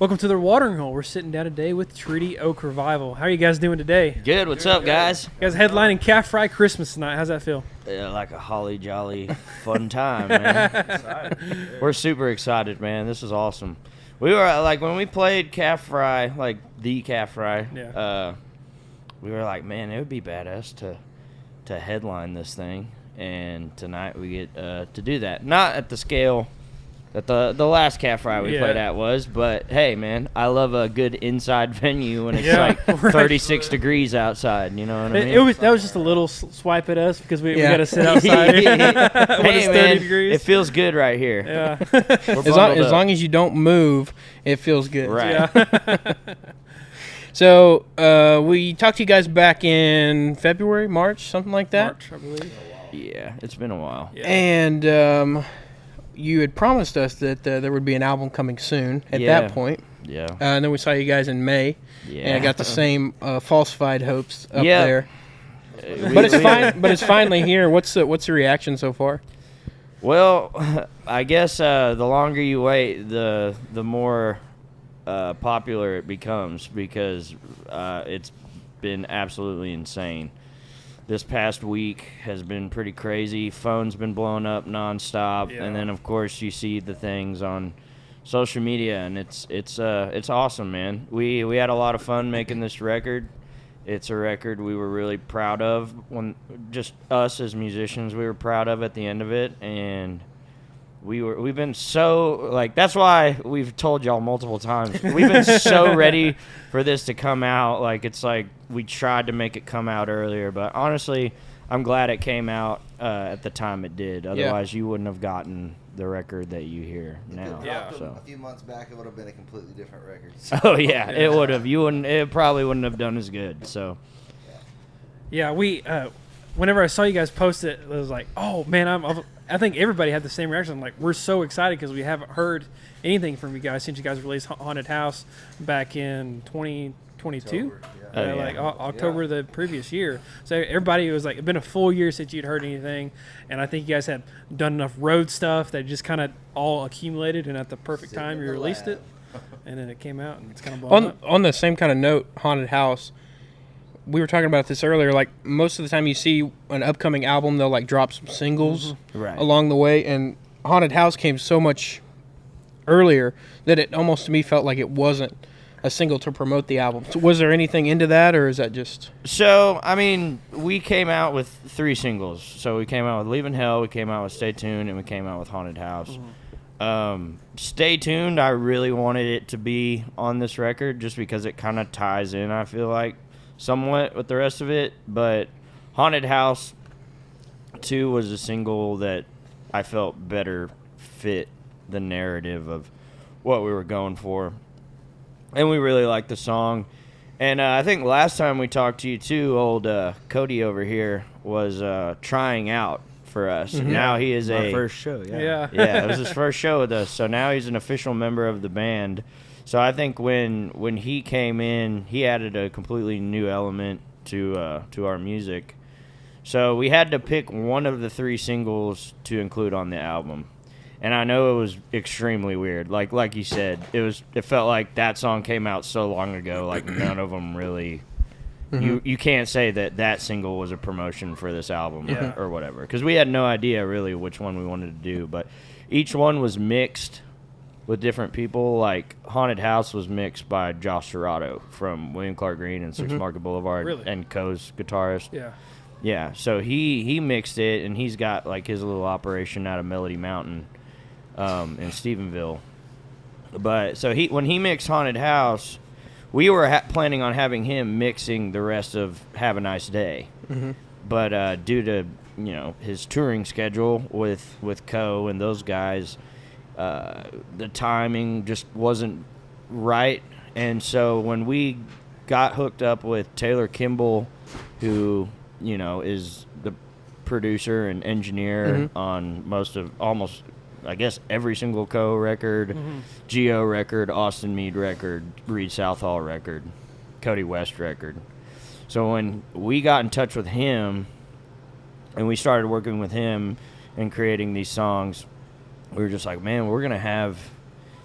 Welcome to the Watering Hole. We're sitting down today with Treaty Oak Revival. How are you guys doing today? Good. What's up, guys? You guys headlining Calf Fry Christmas tonight. How's that feel? Like a holly jolly fun time, man. We're super excited, man. This is awesome. We were like when we played Calf Fry, like the Calf Fry. Yeah. We were like, man, it would be badass to headline this thing, and tonight we get to do that. Not at the scale that the last Calf Fry we played at was, but hey, man, I love a good inside venue when it's like 36 degrees outside. You know what I mean? That was just a little swipe at us because we got to sit outside. Hey, it's 30 man, degrees. it feels good right here. Yeah. As long as you don't move, it feels good. Right. Yeah. So we talked to you guys back in February, March, something like that. March, I believe. Yeah, it's been a while. Yeah. And you had promised us that there would be an album coming soon at that point. Yeah. And then we saw you guys in May. Yeah. And I got the same falsified hopes up Yeah. there. But it's fine. But it's finally here. What's the reaction so far? Well, I guess the longer you wait, the more popular it becomes because it's been absolutely insane. This past week has been pretty crazy. Phone's been blowing up nonstop, and then of course you see the things on social media, and it's awesome, man. We had a lot of fun making this record. It's a record we were really proud of. When just us as musicians, we were proud of at the end of it, and we've been so, like, that's why we've told y'all multiple times. We've been so ready for this to come out. Like, it's like we tried to make it come out earlier, but honestly, I'm glad it came out at the time it did. Otherwise, you wouldn't have gotten the record that you hear now. Yeah. So. A few months back, it would have been a completely different record. Oh yeah, it would have. It probably wouldn't have done as good. So. Yeah, we. Whenever I saw you guys post it, it was like, oh man, I think everybody had the same reaction. I'm like, we're so excited because we haven't heard anything from you guys since you guys released Haunted House back in 2022. October the previous year. So everybody was like, it's been a full year since you'd heard anything, and I think you guys had done enough road stuff that just kind of all accumulated, and at the perfect time you released it, and then it came out, and it's kind of blown up. On the same kind of note, Haunted House. We were talking about this earlier. Like, most of the time you see an upcoming album, they'll like drop some singles along the way, and Haunted House came so much earlier that it almost to me felt like it wasn't a single to promote the album. So was there anything into that, or is that just? So I mean, we came out with 3 singles. So we came out with Leaving Hell, we came out with Stay Tuned, and we came out with Haunted House. Stay Tuned, I really wanted it to be on this record just because it kind of ties in, I feel like, somewhat with the rest of it, but Haunted House 2 was a single that I felt better fit the narrative of what we were going for, and we really liked the song. And I think last time we talked to you too, old Cody over here was trying out for us. And now he is my first show. Yeah. it was his first show with us, so now he's an official member of the band. So I think when he came in, he added a completely new element to our music. So we had to pick one of the 3 singles to include on the album. And I know it was extremely weird. Like you said, it felt like that song came out so long ago, like none of them really you can't say that single was a promotion for this album or whatever, cuz we had no idea really which one we wanted to do, but each one was mixed with different people. Like Haunted House was mixed by Josh Serrato from William Clark Green and 6 Market Boulevard and Co's guitarist. Yeah, so he mixed it, and he's got like his little operation out of Melody Mountain in Stephenville. But so when he mixed Haunted House, we were planning on having him mixing the rest of Have a Nice Day. But due to his touring schedule with Co and those guys, the timing just wasn't right. And so when we got hooked up with Taylor Kimball, who is the producer and engineer on almost I guess every single Co record, Geo record, Austin Meade record, Reed Southall record, Cody West record. So when we got in touch with him and we started working with him and creating these songs, we were just like, man, we're going to have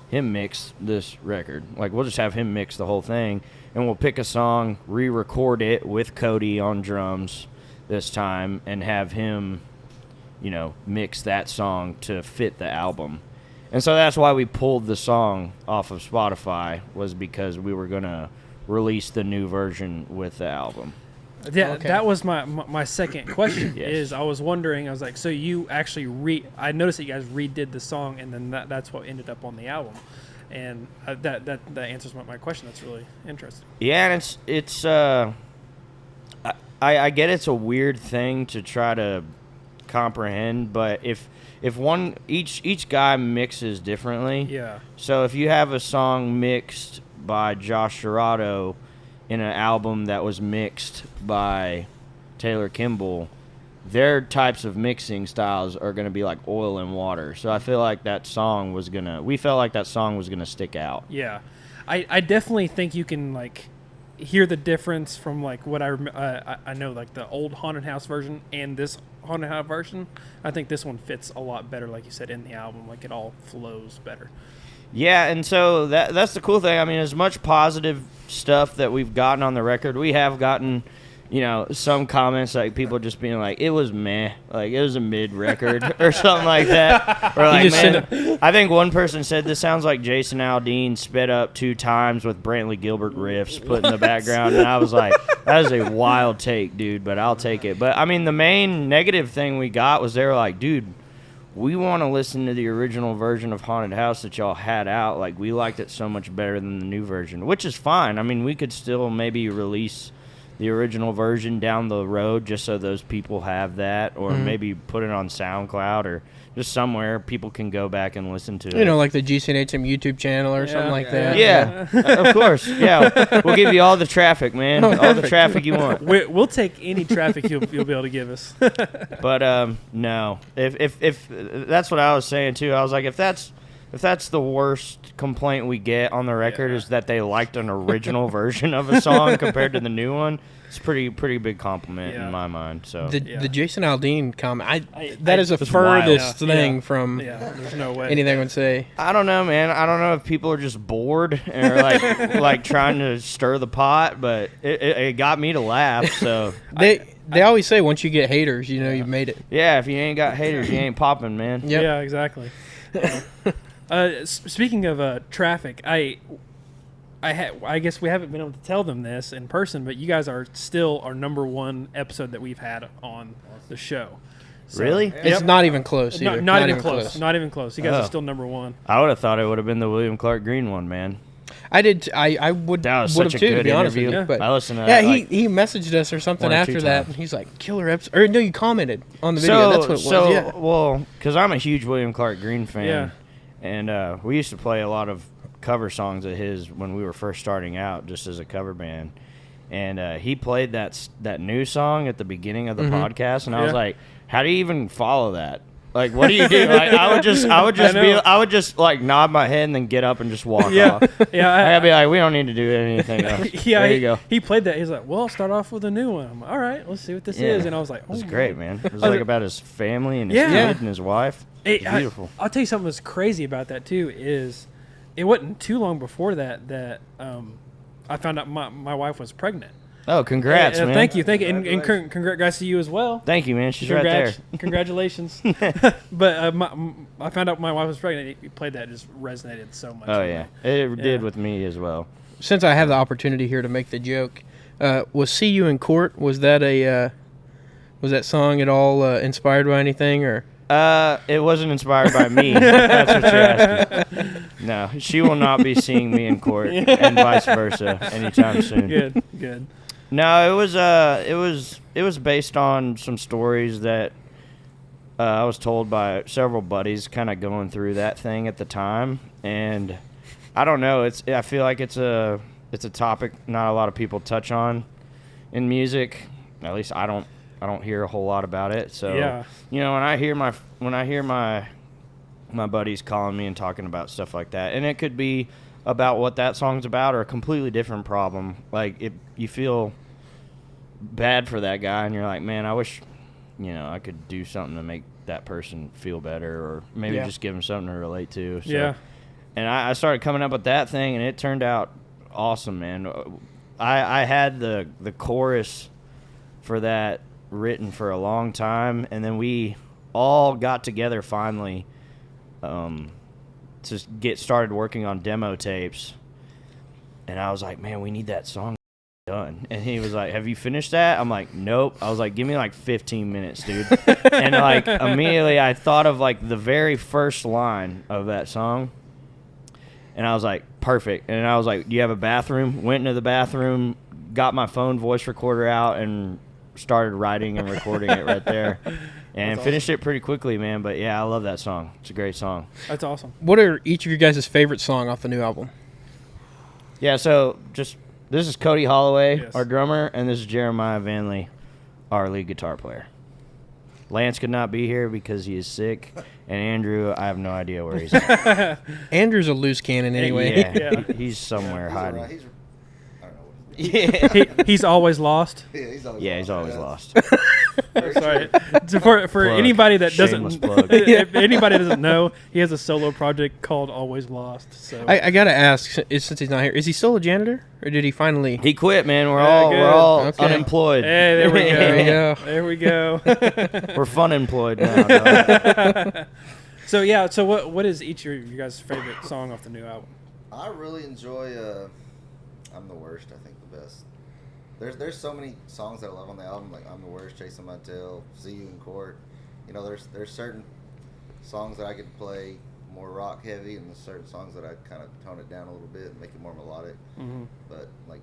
him mix this record. Like, we'll just have him mix the whole thing, and we'll pick a song, re-record it with Cody on drums this time, and have him, mix that song to fit the album. And so that's why we pulled the song off of Spotify, was because we were going to release the new version with the album. Yeah, Okay. that was my second question. Yes. Is I was wondering, I was like, so you actually I noticed that you guys redid the song, and then that's what ended up on the album, and that answers my question. That's really interesting. Yeah, and it's I get it's a weird thing to try to comprehend, but if each guy mixes differently. Yeah. So if you have a song mixed by Josh Gerardo in an album that was mixed by Taylor Kimball, their types of mixing styles are going to be like oil and water. So I feel like we felt like that song was going to stick out. Yeah, I definitely think you can like hear the difference from like what I know, like the old Haunted House version and this Haunted House version. I think this one fits a lot better, like you said, in the album. Like it all flows better. Yeah, and so that's the cool thing. I mean, as much positive stuff that we've gotten on the record, we have gotten, some comments like people just being like, it was meh, like it was a mid record or something like that. Or like, man, I think one person said this sounds like Jason Aldean sped up 2 times with Brantley Gilbert riffs put in the background, and I was like, that is a wild take, dude, but I'll take it. But I mean, the main negative thing we got was they were like, dude, we want to listen to the original version of Haunted House that y'all had out. Like, we liked it so much better than the new version, which is fine. I mean, we could still maybe release the original version down the road just so those people have that, or maybe put it on SoundCloud or just somewhere people can go back and listen to it. Like the GCNHM YouTube channel or something like that. Yeah, of course. Yeah, we'll give you all the traffic, man. All the traffic you want. We'll take any traffic you'll be able to give us. But no, if that's what I was saying too. I was like, if that's the worst complaint we get on the record is that they liked an original version of a song compared to the new one, it's pretty big compliment in my mind. So The Jason Aldean comment, that is the It's furthest wild. thing from There's no way anything I would say. I don't know, man. I don't know if people are just bored or like trying to stir the pot, but it got me to laugh. So They always say once you get haters, you've made it. yeah, if you ain't got haters, you ain't popping, man. Yep. Yeah, exactly. Speaking of traffic, I guess we haven't been able to tell them this in person, but you guys are still our number 1 episode that we've had on the show. So, Really? It's not even close either. Not even close. Not even close. You guys are still number 1. I would have thought it would have been the William Clark Green one, man. I did. I would. That was would such have a too, good to be honest with interview. you. But I listened to yeah, that, he messaged us or something 1 or 2 after that, times. and he's like, "Killer episode." Or no, you commented on the video. That's what it was. So, Yeah. well, because I'm a huge William Clark Green fan, Yeah. and we used to play a lot of cover songs of his when we were first starting out, just as a cover band. And he played that new song at the beginning of the podcast, and I was like, "How do you even follow that? Like, what do you do?" Like, I would just like nod my head and then get up and just walk off. Yeah, I'd be like, "We don't need to do anything else." yeah. There you go. He played that. He's like, "Well, I'll start off with a new one." I'm like, "All right, let's see what this is." And I was like, It was "Oh, great, man. It was like about his family and his Yeah. kid and his wife. Hey, It was beautiful. I'll tell you something that's crazy about that too is it wasn't too long before that I found out my wife was pregnant. Oh, congrats, man. Thank you, and congrats to you as well. Thank you, man. She's right there. Congratulations. But I found out my wife was pregnant. He played that, it just resonated so much. Oh, yeah. It did with me as well. Since I have the opportunity here to make the joke, was "See You in Court"? Was that was that song at all inspired by anything or? It wasn't inspired by me. That's what you're asking. No, she will not be seeing me in court, and vice versa, anytime soon. Good. No, it was based on some stories that I was told by several buddies, kind of going through that thing at the time, and I don't know. I feel like it's a topic not a lot of people touch on in music. At least I don't hear a whole lot about it. So when I hear my buddies calling me and talking about stuff like that, and it could be about what that song's about or a completely different problem. Like, if you feel bad for that guy and you're like, man, I wish, I could do something to make that person feel better, or maybe just give him something to relate to. So, And I started coming up with that thing, and it turned out awesome, man. I had the chorus for that written for a long time, and then we all got together finally to get started working on demo tapes. And I was like, man, we need that song done. And he was like, have you finished that? I'm like, nope. I was like, give me like 15 minutes, dude. And like immediately I thought of like the very first line of that song. And I was like, perfect. And I was like, do you have a bathroom? Went into the bathroom, got my phone voice recorder out, and started writing and recording it right there. And finished it pretty quickly, man. But yeah, I love that song. It's a great song. That's awesome. What are each of your guys' favorite song off the new album? Yeah, so just this is Cody Holloway, Yes. our drummer, and this is Jeremiah Vanley, our lead guitar player. Lance could not be here because he is sick, and Andrew, I have no idea where he's at. Andrew's a loose cannon anyway. Yeah, he's somewhere He's hiding. alright. I don't know what he's Yeah, He's always lost. he's always yeah, he's always Yeah, lost. Sorry. So for Plug. anybody that Shameless doesn't plug. if anybody doesn't know, he has a solo project called Always Lost. So I gotta ask, since he's not here, is he still a janitor, or did he finally? He quit, man. We're Yeah, all good. we're all Okay. unemployed. Hey, there we go. There you go. There we go. We're fun employed now. Dog. So yeah, so what is each of you guys' favorite song off the new album? I really enjoy I'm the Worst, I think the best. There's so many songs that I love on the album, like I'm the Worst, Chasing My Tail, See You in Court. You know, there's certain songs that I could play more rock heavy, and there's certain songs that I kind of tone it down a little bit and make it more melodic. Mm-hmm. But like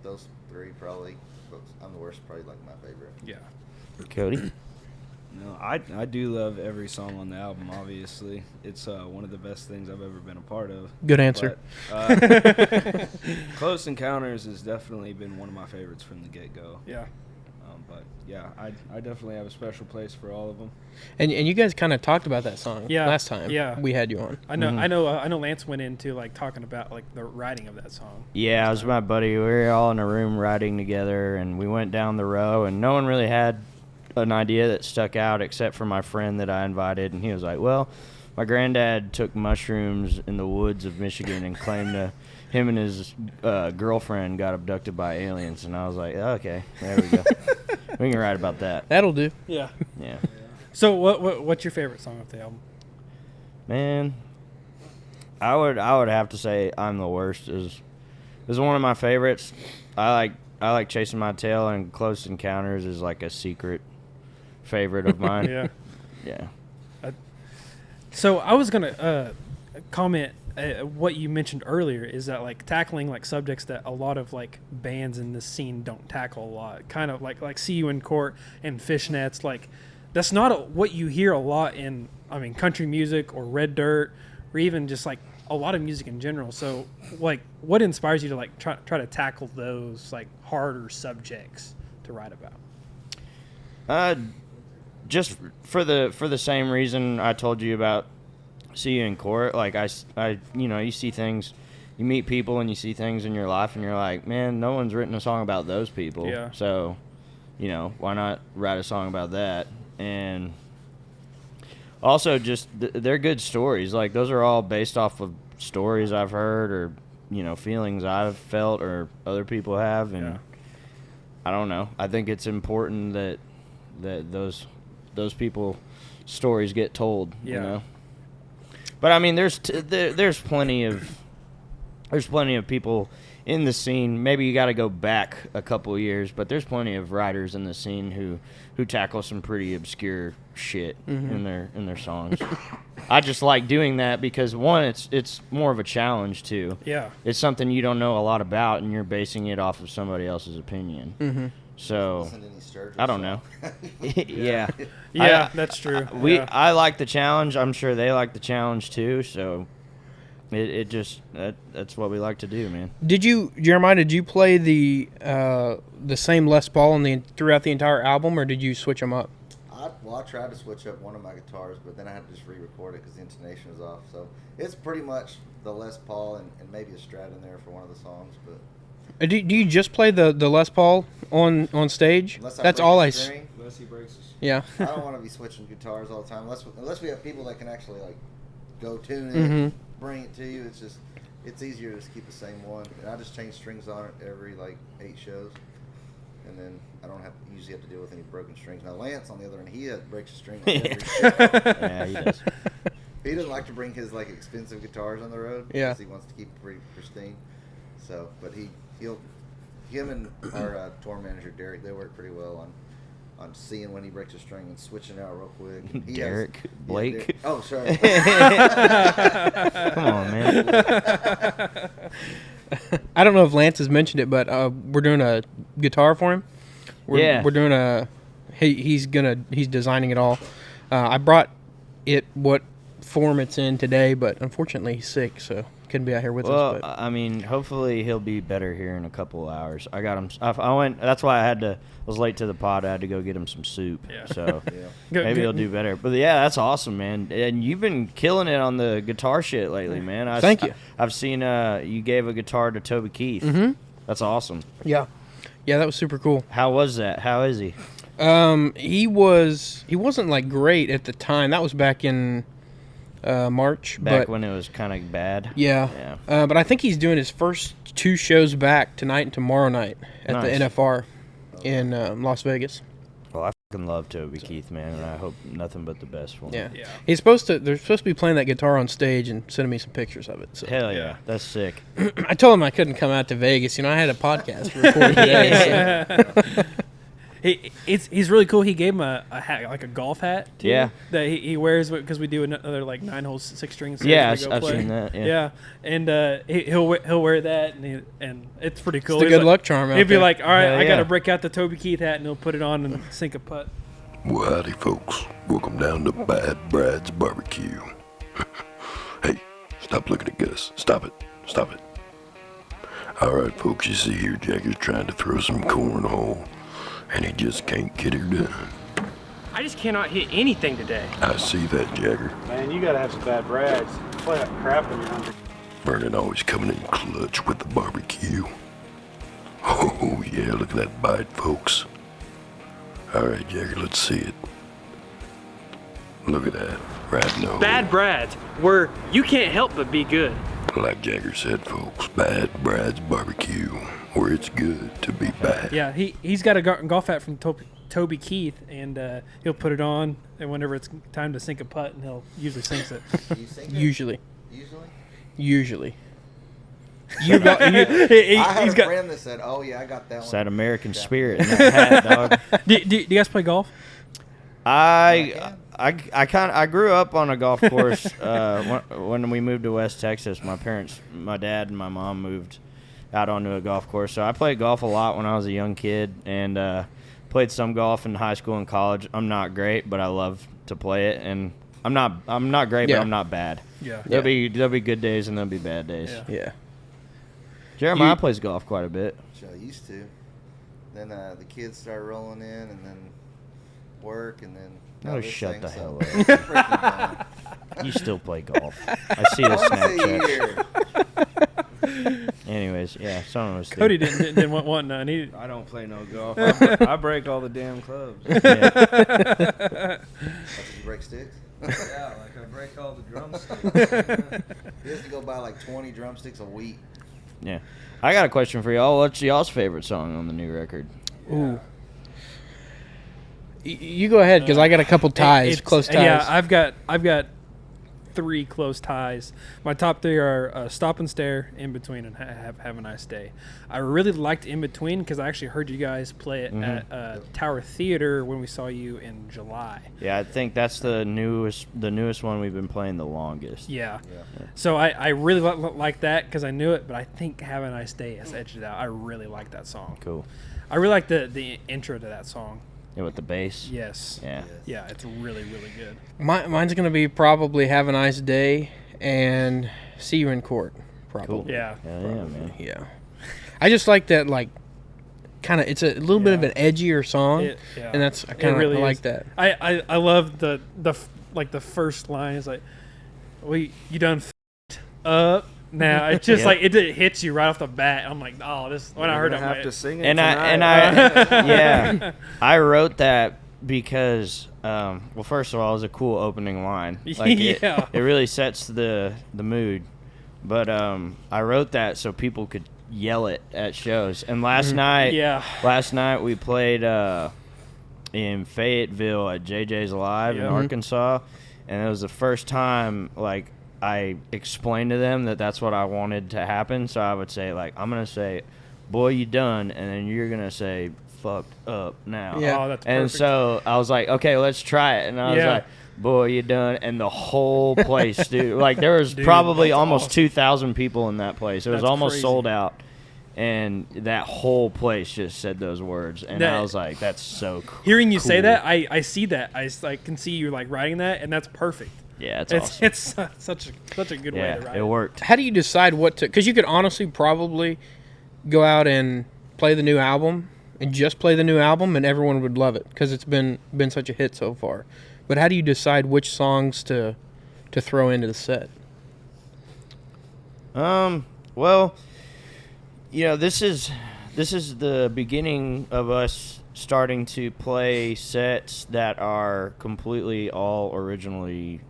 those three probably, but I'm the Worst is probably like my favorite. Yeah. Cody. No, I do love every song on the album. Obviously, it's one of the best things I've ever been a part of. Good answer. But, Close Encounters has definitely been one of my favorites from the get-go. Yeah. But yeah, I definitely have a special place for all of them. And you guys kind of talked about that song Yeah, last time. yeah. we had you on. I know. I know. Lance went into like talking about like the writing of that song. Yeah, it was my buddy. We were all in a room writing together, and we went down the row, and no one really had an idea that stuck out except for my friend that I invited, and he was like, well, my granddad took mushrooms in the woods of Michigan and claimed him and his girlfriend got abducted by aliens. And I was like, okay, there we go. We can write about that. That'll do. Yeah. Yeah. So what's your favorite song off the album? Man, I would have to say I'm the Worst is one of my favorites. I like Chasing My Tail, and Close Encounters is like a secret favorite of mine. Yeah. Yeah. So I was gonna comment what you mentioned earlier is that like tackling like subjects that a lot of like bands in this scene don't tackle a lot, kind of like See You in Court and Fishnets. Like that's not what you hear a lot in country music or Red Dirt or even just like a lot of music in general. So like what inspires you to like try to tackle those like harder subjects to write about? Just for the same reason I told you about See You in Court. Like I you see things, you meet people and you see things in your life and you're like, man, no one's written a song about those people. Yeah. So, why not write a song about that? And also just they're good stories. Like those are all based off of stories I've heard or feelings I've felt or other people have, and Yeah. I don't know. I think it's important that those people stories get told. Yeah. But there's plenty of people in the scene. Maybe you got to go back a couple of years, but there's plenty of writers in the scene who tackle some pretty obscure shit in their songs. I just like doing that because one, it's more of a challenge too. Yeah. It's something you don't know a lot about, and you're basing it off of somebody else's opinion. Mm-hmm. So Listen to any Sturgill I don't song. know. Yeah. Yeah, that's true. Yeah. I like the challenge. I'm sure they like the challenge too. So that's what we like to do, man. Jeremiah, did you play the same Les Paul throughout the entire album, or did you switch them up? I tried to switch up one of my guitars, but then I had to just re-record it because the intonation was off. So it's pretty much the Les Paul and maybe a Strat in there for one of the songs. But Do you just play the Les Paul on stage? unless I That's break all the I. string, Unless he breaks his... Yeah. I don't want to be switching guitars all the time unless we have people that can actually like go tune it, Mhm. bring it to you. It's easier to just keep the same one. And I just change strings on it every like 8 shows, and then I don't usually have to deal with any broken strings. Now Lance, on the other end, he breaks a string on every show. Yeah, he does. He doesn't like to bring his like expensive guitars on the road because he wants to keep it pretty pristine. So, but him and our tour manager Derek, they work pretty well on seeing when he breaks a string and switching it out real quick. Blake. Derek. Oh, sorry. Come on, man. I don't know if Lance has mentioned it, but we're doing a guitar for him. We're doing he's designing it all. I brought it what form it's in today, but unfortunately he's sick, so couldn't be out here with us. But. I mean, hopefully he'll be better here in a couple of hours. I got him. I went. That's why I was late to the pod. I had to go get him some soup. Yeah. So maybe he'll do better. But yeah, that's awesome, man. And you've been killing it on the guitar shit lately, man. Thank you. I've seen you gave a guitar to Toby Keith. Mm-hmm. That's awesome. Yeah, that was super cool. How was that? How is he? He wasn't like great at the time. That was back in March. Back when it was kind of bad. Yeah. But I think he's doing his first 2 shows back tonight and tomorrow night at the NFR in Las Vegas. Well, I fucking love Toby Keith, man, and I hope nothing but the best for him. Yeah. They're supposed to be playing that guitar on stage and sending me some pictures of it. So. Hell yeah. That's sick. I told him I couldn't come out to Vegas. I had a podcast to record today. So. He's really cool. He gave him a hat, like a golf hat. Too, Yeah. That he wears because we do another like 9-hole 6-string. Yeah, I've seen that. Yeah. And he'll wear that, and it's pretty cool. It's a good luck charm. He'd be like, all right, Hell I got to yeah. break out the Toby Keith hat, and he'll put it on and sink a putt. Well, howdy, folks. Welcome down to Bad Brad's Barbecue. Hey, stop looking at Gus. Stop it. All right, folks, you see here, Jagger's trying to throw some cornhole, and he just can't get her done. I just cannot hit anything today. I see that, Jagger. Man, you gotta have some bad Brads. Play that crap when you're hungry. Vernon always coming in clutch with the barbecue. Oh, yeah, look at that bite, folks. All right, Jagger, let's see it. Look at that, right in the hole. Bad Brads, where you can't help but be good. Like Jagger said, folks, Bad Brad's Barbecue, where it's good to be bad. Yeah, he's got a golf hat from Toby Keith, and he'll put it on, and whenever it's time to sink a putt, and he'll usually sinks it. You sink it? Usually. You got, I had he's a got. friend that said, "Oh yeah, I got that It's one." that American spirit in that hat, dog. Do you guys play golf? I grew up on a golf course when we moved to West Texas. My dad and my mom moved out onto a golf course. So I played golf a lot when I was a young kid, and played some golf in high school and college. I'm not great, but I love to play it, and I'm not great, but I'm not bad. Yeah. There'll be good days and there'll be bad days. Yeah. Jeremiah plays golf quite a bit. Which I used to. Then the kids started rolling in, and then work, and then. Oh, this shut thing, the so hell it's freaking gone. You still play golf. I see the Once a Snapchat. year. Anyways, yeah, some of us do. Cody didn't want none. He, I don't play no golf. I break all the damn clubs. Yeah. That's what you break sticks. Yeah, like I break all the drumsticks. He has to go buy like 20 drumsticks a week. Yeah. I got a question for y'all. What's y'all's favorite song on the new record? Ooh. You go ahead, because I got a couple ties, close ties. Yeah, I've got 3 close ties. My top 3 are Stop and Stare, In Between, and Have a Nice Day. I really liked In Between because I actually heard you guys play it at Tower Theater when we saw you in July. Yeah, I think that's the newest one we've been playing the longest. Yeah. So I really like that because I knew it, but I think Have a Nice Day has edged it out. I really like that song. Cool. I really like the intro to that song. Yeah, with the bass. Yes. Yeah. Yeah, it's really, really good. Mine's going to be probably Have a Nice Day and See You in Court, probably. Cool. Yeah. Hell yeah, man. Yeah. I just like that, like, kind of, it's a little bit of an edgier song, and I kind of really like is. that. I love the first line is like, you done f***ed up. Now it's just like it hits you right off the bat. I'm like, oh, this. When I heard it, I have to sing it And tonight. I yeah, I wrote that because Well, first of all, it was a cool opening line. Yeah. It really sets the mood. But I wrote that so people could yell it at shows. And last night we played in Fayetteville at JJ's Live in Arkansas, and it was the first time like I explained to them that that's what I wanted to happen. So I would say like, I'm gonna say, "Boy, you done," and then you're gonna say, "Fucked up now." Yeah. Oh, that's And perfect. so I was like, "Okay, let's try it." And I was like, "Boy, you done," and the whole place, dude. Like there was probably almost 2,000 people in that place. It was That's almost crazy. sold out. And that whole place just said those words, and I was like, "That's so cool." Hearing you say that, I see that. I can see you like writing that, and that's perfect. Yeah, it's awesome. It's such a good way Yeah, to write it worked. How do you decide what to? Because you could honestly probably go out and play the new album and just play the new album, and everyone would love it because it's been such a hit so far. But how do you decide which songs to throw into the set? Well, you know, this is the beginning of us starting to play sets that are completely all originally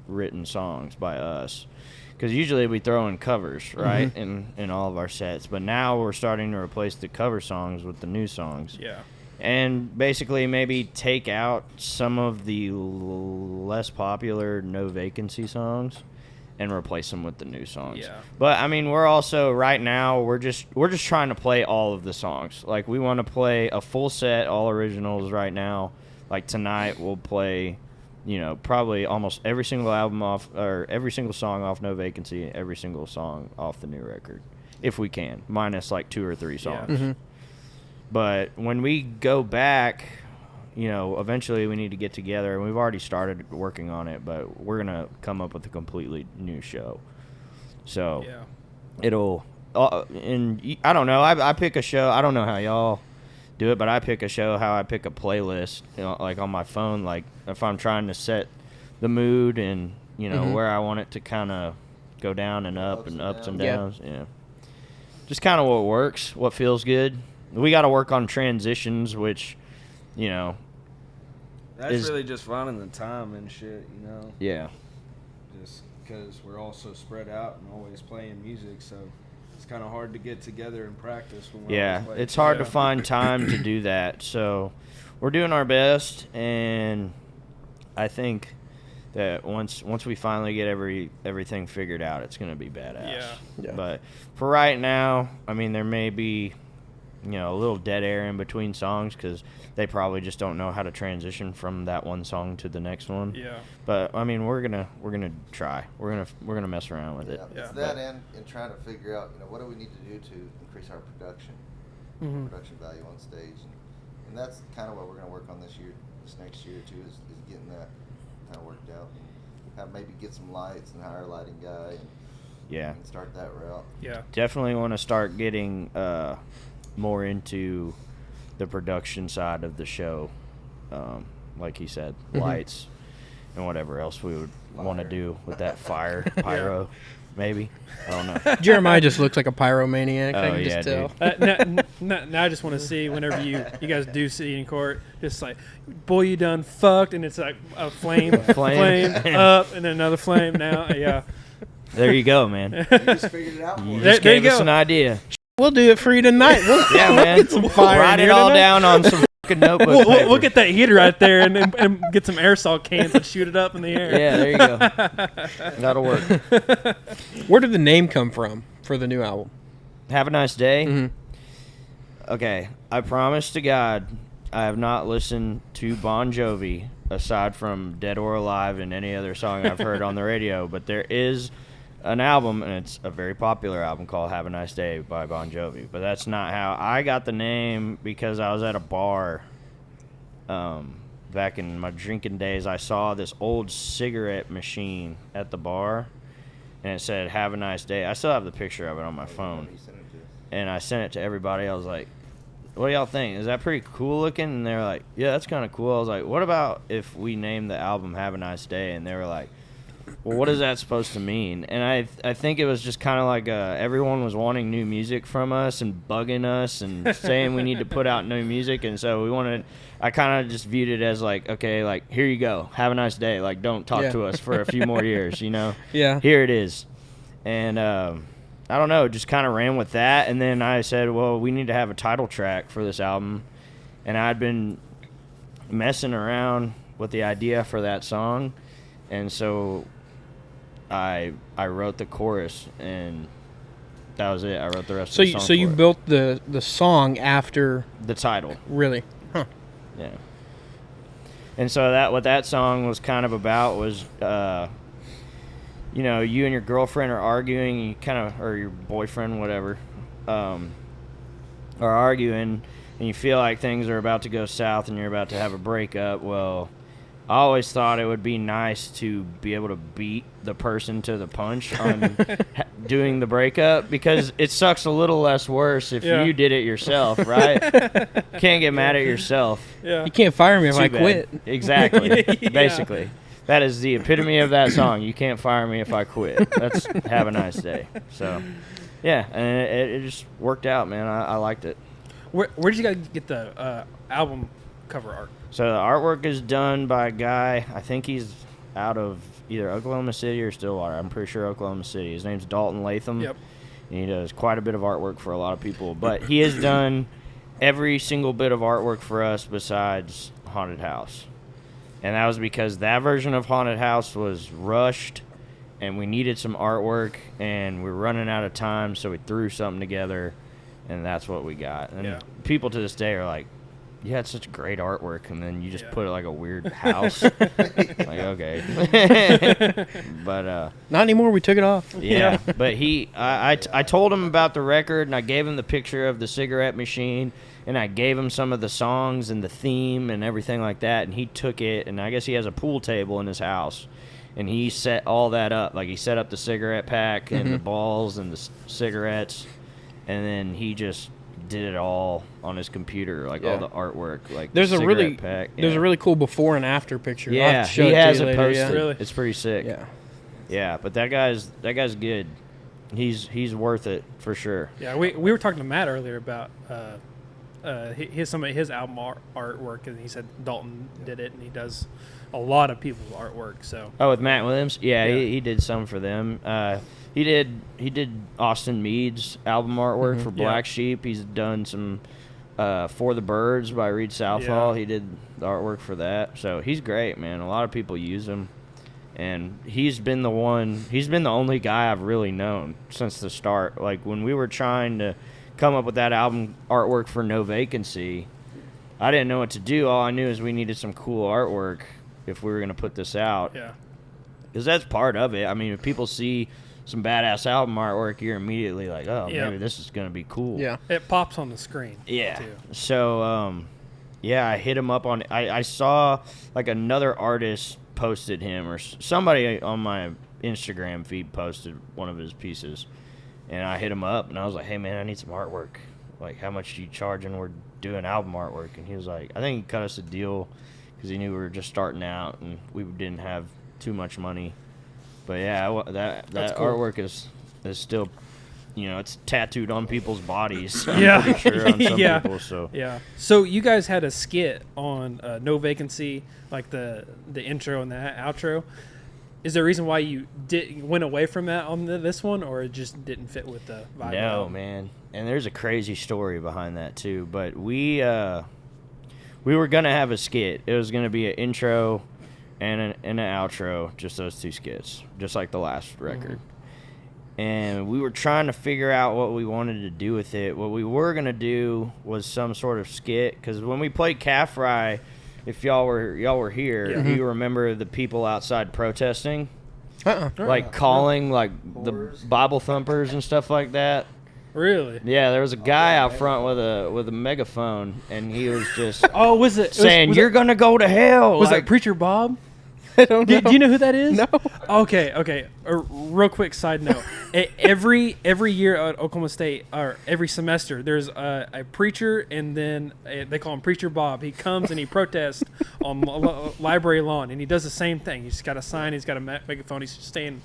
written songs by us. Because usually we throw in covers, right, in all of our sets. But now we're starting to replace the cover songs with the new songs. Yeah. And basically maybe take out some of the less popular no vacancy songs and replace them with the new songs. Yeah. But I mean, we're also right now we're just trying to play all of the songs. Like we want to play a full set, all originals right now. Like tonight we'll play, you know, probably almost every single album off, or every single song off No Vacancy, every single song off the new record, if we can, minus like 2 or 3 songs. But when we go back, you know, eventually we need to get together, and we've already started working on it, but we're going to come up with a completely new show. So Yeah. it'll, and I don't know, I pick a show, I don't know how y'all do it, but I pick a show how I pick a playlist, you know, like on my phone, like if I'm trying to set the mood and, you know, where I want it to kind of go down and up and ups and downs. Yeah. Just kind of what works, what feels good. We got to work on transitions, which, you know, That's really just finding the time and shit, you know? Yeah. Just because we're all so spread out and always playing music, so it's kind of hard to get together and practice when we're Yeah, always playing. it's hard to find time to do that. So we're doing our best, and I think that once we finally get everything figured out, it's going to be badass. Yeah. But for right now, I mean, there may be, you know, a little dead air in between songs because they probably just don't know how to transition from that one song to the next one. Yeah. But I mean, we're gonna try. We're gonna mess around with it. Yeah, it's that and trying to figure out, you know, what do we need to do to increase our production value on stage, and that's kind of what we're going to work on this next year too, is getting that kind of worked out, and have maybe get some lights and hire a lighting guy, and start that route. Yeah. Definitely want to start getting more into the production side of the show, like he said, lights and whatever else we would want to do with that pyro, maybe. I don't know. Jeremiah just looks like a pyromaniac. I Oh, can yeah, just tell. Now I just want to see whenever you guys do see in court, just like, boy, you done fucked, and it's like a flame, Flame. up, and then another flame. Now, yeah. There you go, man. You just figured it out for You us. just There you gave us go. an idea. We'll do it for you tonight. Yeah, man. Get some fire Write in it here all tonight. down on some fucking notebook paper. We'll get that heater right there and get some aerosol cans and shoot it up in the air. Yeah, there you go. That'll work. Where did the name come from for the new album? Have a nice day. Okay, I promise to God, I have not listened to Bon Jovi aside from Dead or Alive and any other song I've heard on the radio, but there is an album, and it's a very popular album called Have a Nice Day by Bon Jovi. But that's not how I got the name, because I was at a bar back in my drinking days. I saw this old cigarette machine at the bar, and it said Have a Nice Day. I still have the picture of it on my phone. You sent it to us. And I sent it to everybody. I was like, what do y'all think? Is that pretty cool looking? And they were like, yeah, that's kind of cool. I was like, what about if we name the album Have a Nice Day? And they were like, well, what is that supposed to mean? And I think it was just kind of like everyone was wanting new music from us and bugging us and saying we need to put out new music. And so I kind of just viewed it as like, okay, like, here you go. Have a nice day. Like, don't talk to us for a few more years, you know? Yeah. Here it is. And I don't know, just kind of ran with that. And then I said, well, we need to have a title track for this album. And I'd been messing around with the idea for that song. And so I wrote the chorus, and that was it. I wrote the rest of the song. So you built the song after the title. Really? Huh. Yeah. And so what that song was kind of about was, you know, you and your girlfriend are arguing, and you kind of, or your boyfriend, whatever, are arguing, and you feel like things are about to go south, and you're about to have a breakup. Well, I always thought it would be nice to be able to beat the person to the punch on doing the breakup, because it sucks a little less worse if you did it yourself, right? Can't get mad at yourself. Yeah. You can't fire me if I quit. Exactly. Basically. That is the epitome of that song. You can't fire me if I quit. That's have a nice day. So, yeah, and it just worked out, man. I liked it. Where did you guys get the album cover art? So the artwork is done by a guy, I think he's out of either Oklahoma City or Stillwater. I'm pretty sure Oklahoma City. His name's Dalton Latham. Yep. And he does quite a bit of artwork for a lot of people. But he has done every single bit of artwork for us besides Haunted House. And that was because that version of Haunted House was rushed, and we needed some artwork, and we were running out of time, so we threw something together, and that's what we got. And people to this day are like, you had such great artwork, and then you just put like a weird house. Like, okay. But not anymore. We took it off. Yeah. But I told him about the record, and I gave him the picture of the cigarette machine, and I gave him some of the songs and the theme and everything like that, and he took it, and I guess he has a pool table in his house, and he set all that up. Like, he set up the cigarette pack and the balls and the cigarettes, and then he just did it all on his computer, like all the artwork. Like, there's the a really pack. There's a really cool before and after picture. I'll Yeah, have to show he it to has you it later, posted. yeah. Really? It's pretty sick. Yeah, but that guy's good. He's worth it for sure. Yeah, we were talking to Matt earlier about some of his album artwork, and he said Dalton did it, and he does a lot of people's artwork. So with Matt Williams, he did some for them. He did Austin Meade's album artwork for Black Sheep. He's done some For the Birds by Reed Southall. He did the artwork for that. So he's great, man. A lot of people use him, and he's been the only guy I've really known since the start. Like, when we were trying to come up with that album artwork for No Vacancy, I didn't know what to do. All I knew is we needed some cool artwork if we were going to put this out. Yeah. Because that's part of it. I mean, if people see some badass album artwork, you're immediately like, oh, maybe this is going to be cool. Yeah. It pops on the screen. Yeah. Too. So, I hit him up on... I saw, like, another artist posted him, or somebody on my Instagram feed posted one of his pieces. And I hit him up, and I was like, hey, man, I need some artwork. Like, how much do you charge? And we're doing album artwork. And he was like, I think he cut us a deal because he knew we were just starting out, and we didn't have too much money. But, yeah, that cool. Artwork is still, it's tattooed on people's bodies. I'm pretty sure on some people. So. Yeah. So you guys had a skit on No Vacancy, like the intro and the outro. Is there a reason why you went away from that on this one, or it just didn't fit with the vibe? No, man. And there's a crazy story behind that too. But we were gonna have a skit. It was gonna be an intro and an outro, just those two skits, just like the last record. And we were trying to figure out what we wanted to do with it. What we were gonna do was some sort of skit, because when we played Calf Fry, if y'all were here, you remember the people outside protesting, like calling like the Bible thumpers and stuff like that. Really? Yeah, there was a guy out front with a megaphone, and he was just was it saying, "You're gonna go to hell." Was it Preacher Bob? I don't know. Do you know who that is? No. Okay. A real quick side note: every year at Oklahoma State, or every semester, there's a preacher, and then they call him Preacher Bob. He comes and he protests on library lawn, and he does the same thing. He's got a sign, he's got a megaphone, he's just saying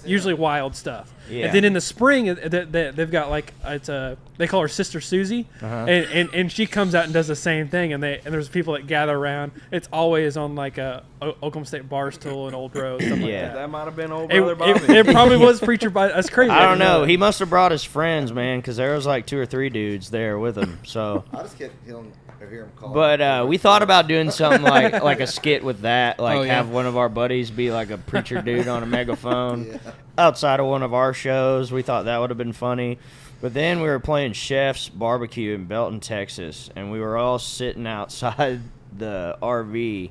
usually wild stuff. Yeah. And then in the spring, they've got like they call her Sister Susie, and she comes out and does the same thing. And there's people that gather around. It's always on like a Oklahoma State Barstool and Old Road, stuff like Yeah. that. That might have been old brother Bobby. It probably was Preacher Bob. That's crazy. I don't know. He must have brought his friends, man, because there was like 2 or 3 dudes there with him. So, I just get hear him call. but we thought about doing something like a skit with that, like Oh, yeah. have one of our buddies be like a preacher dude on a megaphone Yeah. outside of one of our shows. We thought that would have been funny. But then we were playing Chef's Barbecue in Belton, Texas, and we were all sitting outside the RV.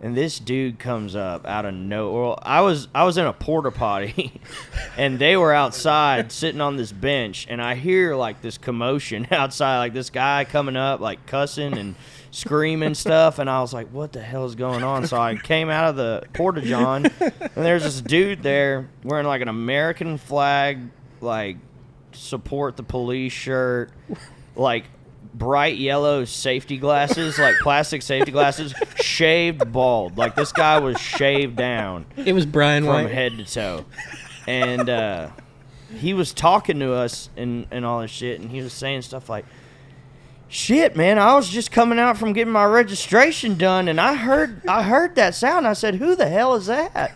And this dude comes up out of nowhere. Well, I was in a porta potty, and they were outside sitting on this bench, and I hear like this commotion outside, like this guy coming up, like cussing and screaming stuff, and I was like, "What the hell is going on?" So I came out of the porta john, and there's this dude there wearing like an American flag, like support the police shirt, like bright yellow safety glasses, like plastic safety glasses, shaved bald. Like this guy was shaved down It was Brian from White. head to toe. And he was talking to us and all this shit, and he was saying stuff like, "Shit, man, I was just coming out from getting my registration done, and I heard that sound. I said, who the hell is that?"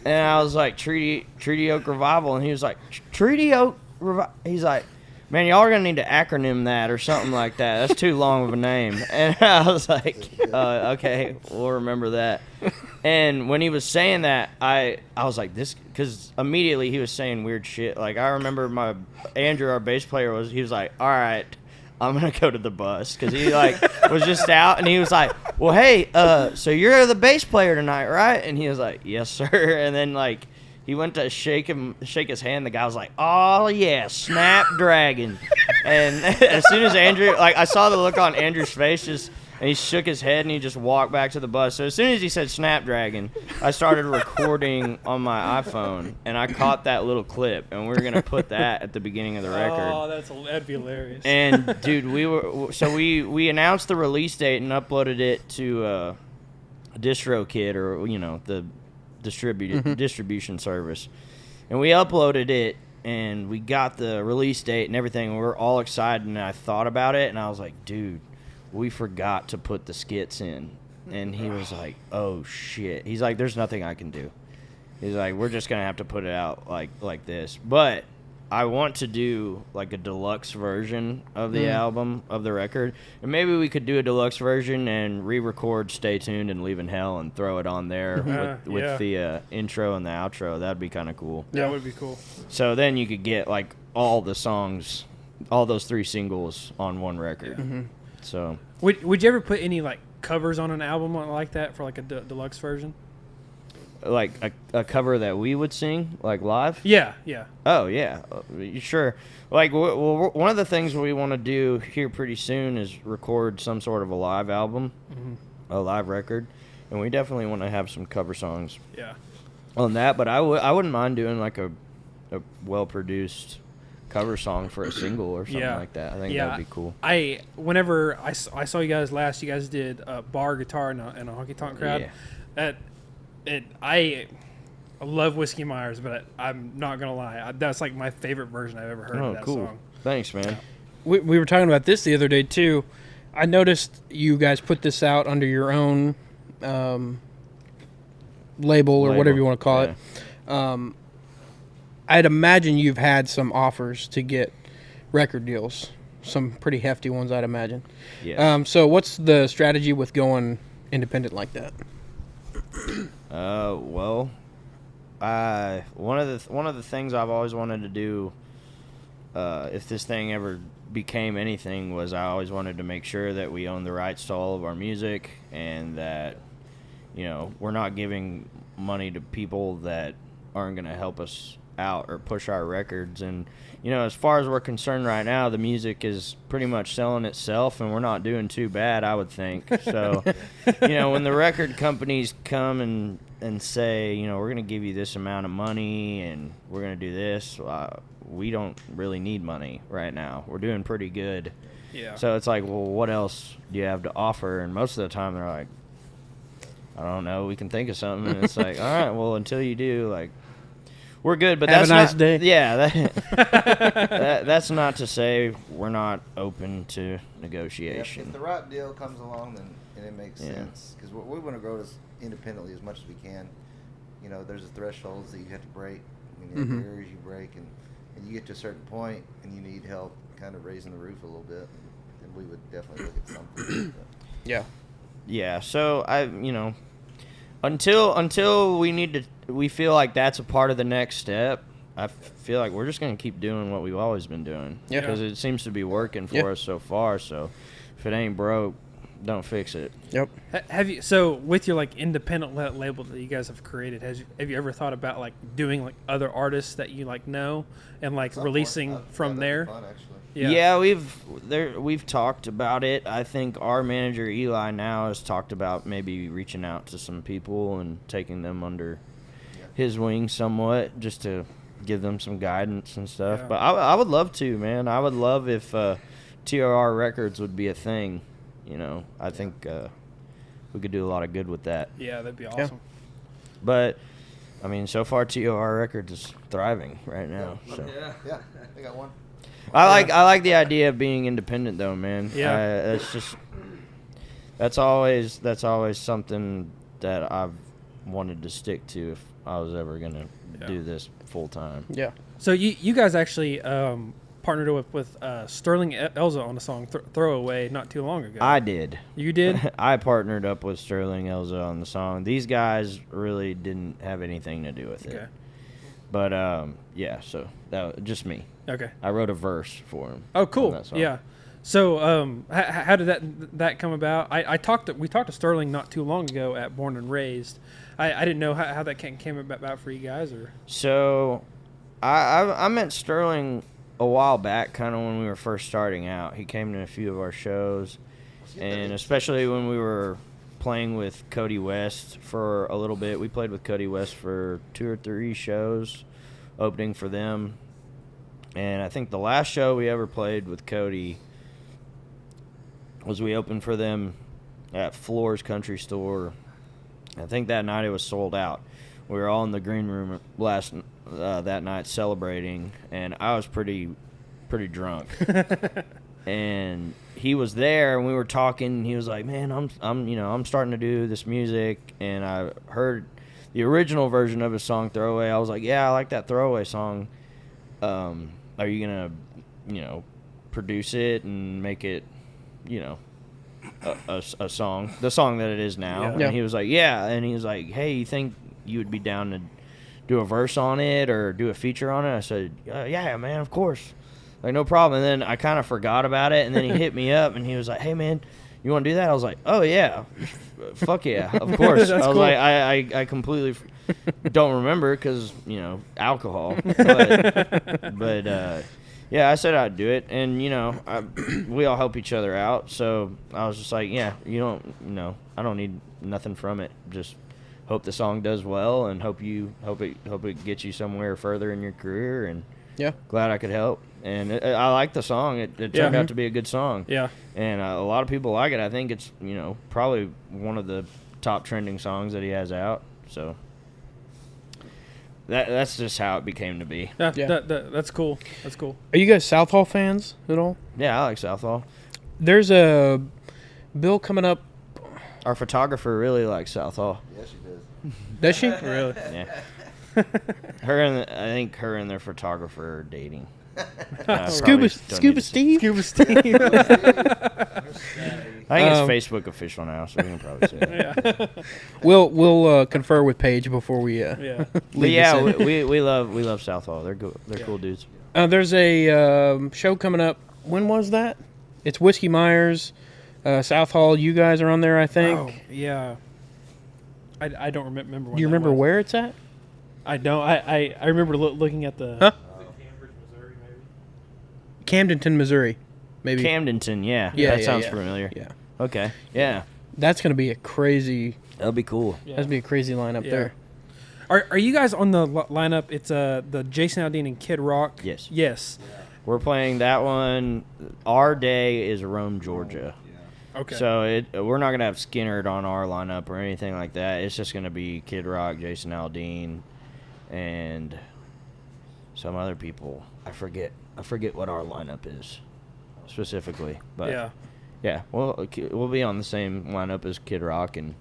And I was like, Treaty Oak Revival. And he was like, Treaty Oak Revival. He's like, "Man, y'all are going to need to acronym that or something like that. That's too long of a name." And I was like, okay, we'll remember that. And when he was saying that, I was like, this, because immediately he was saying weird shit. Like, I remember Andrew, our bass player, he was like, "All right, I'm going to go to the bus." Because he, like, was just out, and he was like, "Well, hey, so you're the bass player tonight, right?" And he was like, "Yes, sir." And then, like, he went to shake his hand. The guy was like, "Oh, yeah, Snapdragon." And as soon as Andrew, like, I saw the look on Andrew's face, and he shook his head, and he just walked back to the bus. So as soon as he said Snapdragon, I started recording on my iPhone, and I caught that little clip, and we were going to put that at the beginning of the record. Oh, that'd be hilarious. And dude, we announced the release date and uploaded it to DistroKid, or the distribution service, and we uploaded it, and we got the release date and everything, and we were all excited. And I thought about it, and I was like, "Dude, we forgot to put the skits in." And he was like, "Oh shit." He's like, "There's nothing I can do." He's like, "We're just gonna have to put it out like this." But I want to do like a deluxe version of the album, of the record, and maybe we could do a deluxe version and re-record "Stay Tuned" and "Leaving Hell" and throw it on there with the intro and the outro. That'd be kind of cool. That would be cool. So then you could get like all the songs, all those 3 singles on one record. Yeah. So Would you ever put any like covers on an album like that for like a deluxe version? like a cover that we would sing like live? Yeah. Oh yeah, sure. Like one of the things we want to do here pretty soon is record some sort of a live album, a live record, and we definitely want to have some cover songs. Yeah. On that, but I wouldn't mind doing like a well produced cover song for a single or something like that. I think that'd be cool. Whenever I saw you guys last, you guys did bar guitar in a honky tonk crowd. Yeah. I love Whiskey Myers, but I'm not gonna lie, that's like my favorite version I've ever heard of that song. Thanks, man. We were talking about this the other day too. I noticed you guys put this out under your own label or whatever you want to call it. I'd imagine you've had some offers to get record deals, some pretty hefty ones, I'd imagine. Yes. So what's the strategy with going independent like that? Well, one of the things I've always wanted to do, if this thing ever became anything, was I always wanted to make sure that we own the rights to all of our music, and that we're not giving money to people that aren't going to help us out or push our records. And as far as we're concerned right now, the music is pretty much selling itself, and we're not doing too bad, I would think. So when the record companies come and say, we're going to give you this amount of money and we're going to do this, we don't really need money right now. We're doing pretty good. Yeah. So it's like, well, what else do you have to offer? And most of the time they're like, I don't know, we can think of something. And it's like, all right, well, until you do, like, we're good. But Have that's a nice not, day. Yeah, that's not to say we're not open to Yeah, negotiation. if the right deal comes along, then and it makes sense, because we want to grow this independently as much as we can. There's a thresholds that you have to break. Every areas you break, and you get to a certain point, and you need help kind of raising the roof a little bit, then we would definitely look at something. Yeah. Yeah, so until we feel like that's a part of the next step, I feel like we're just going to keep doing what we've always been doing. Yeah. Because it seems to be working for us so far. So if it ain't broke, don't fix it. Yep. Have you, so with your like independent label that you guys have created, have you ever thought about like doing like other artists that you like know and like releasing from there? Fun, actually. Yeah, we've talked about it. I think our manager Eli now has talked about maybe reaching out to some people and taking them under his wing somewhat, just to give them some guidance and stuff. Yeah. But I would love to, man. I would love if TRR Records would be a thing. I think we could do a lot of good with that. Yeah, that'd be awesome. But I mean, so far TOR Records is thriving right now. So. Yeah, I got one. I like the idea of being independent though, man. Yeah. That's always something that I've wanted to stick to if I was ever gonna do this full time. Yeah. So you guys actually partnered with Sterling Elza on a song Throwaway not too long ago. I did. You did? I partnered up with Sterling Elza on the song. These guys really didn't have anything to do with it. Okay. But so that was just me. Okay. I wrote a verse for him. Oh, on cool. that song. Yeah. So how did that come about? We talked to Sterling not too long ago at Born and Raised. I didn't know how that came about for you guys, or. So I met Sterling a while back, kind of when we were first starting out. He came to a few of our shows, and especially when we were playing with Cody West for a little bit. We played with Cody West for 2 or 3 shows, opening for them. And I think the last show we ever played with Cody was we opened for them at Floor's Country Store. I think that night it was sold out. We were all in the green room that night celebrating, and I was pretty drunk. And he was there, and we were talking. And he was like, "Man, I'm starting to do this music, and I heard the original version of his song Throwaway." I was like, "Yeah, I like that Throwaway song. Are you gonna, produce it and make it, a song, the song that it is now?" Yeah. And he was like, "Yeah," and he was like, "Hey, you think you would be down to do a verse on it or do a feature on it?" I said, "Yeah, man, of course. Like, no problem." And then I kind of forgot about it, and then he hit me up, and he was like, "Hey, man, you want to do that?" I was like, "Oh, yeah. Fuck yeah, of course." I was cool. like, I completely don't remember because, alcohol. But yeah, I said I'd do it, and, we all help each other out. So I was just like, yeah, I don't need nothing from it. Just hope the song does well, and hope it gets you somewhere further in your career, and glad I could help. And I like the song. It turned out to be a good song. Yeah. And a lot of people like it. I think it's, probably one of the top trending songs that he has out. So that's just how it became to be. That's cool. That's cool. Are you guys Southall fans at all? Yeah, I like Southall. There's a bill coming up. Our photographer really likes Southall. Yeah, she does. Does she? Really? Yeah. I think her and their photographer are dating. Scuba Steve? Scuba Steve. I think it's Facebook official now, so we can probably say that. Yeah. We'll confer with Paige before we Yeah. But yeah, we love Southall. They're good. They're cool dudes. There's a show coming up. When was that? It's Whiskey Myers, Southall. You guys are on there, I think. Oh, yeah. I don't remember when. Do you remember where it's at? I don't. I remember looking at the. Huh? Cambridge, Missouri, maybe. Camdenton, Missouri, maybe. Camdenton, yeah. Yeah, That yeah, sounds yeah. familiar. Yeah. Okay. Yeah. That's gonna be a crazy. That'll be cool. Yeah. That'd be a crazy lineup Yeah. there. Are you guys on the lineup? It's the Jason Aldean and Kid Rock. Yes. Yes. We're playing that one. Our day is Rome, Georgia. Okay. So we're not gonna have Skinner on our lineup or anything like that. It's just gonna be Kid Rock, Jason Aldean, and some other people. I forget what our lineup is specifically, but yeah. We'll be on the same lineup as Kid Rock and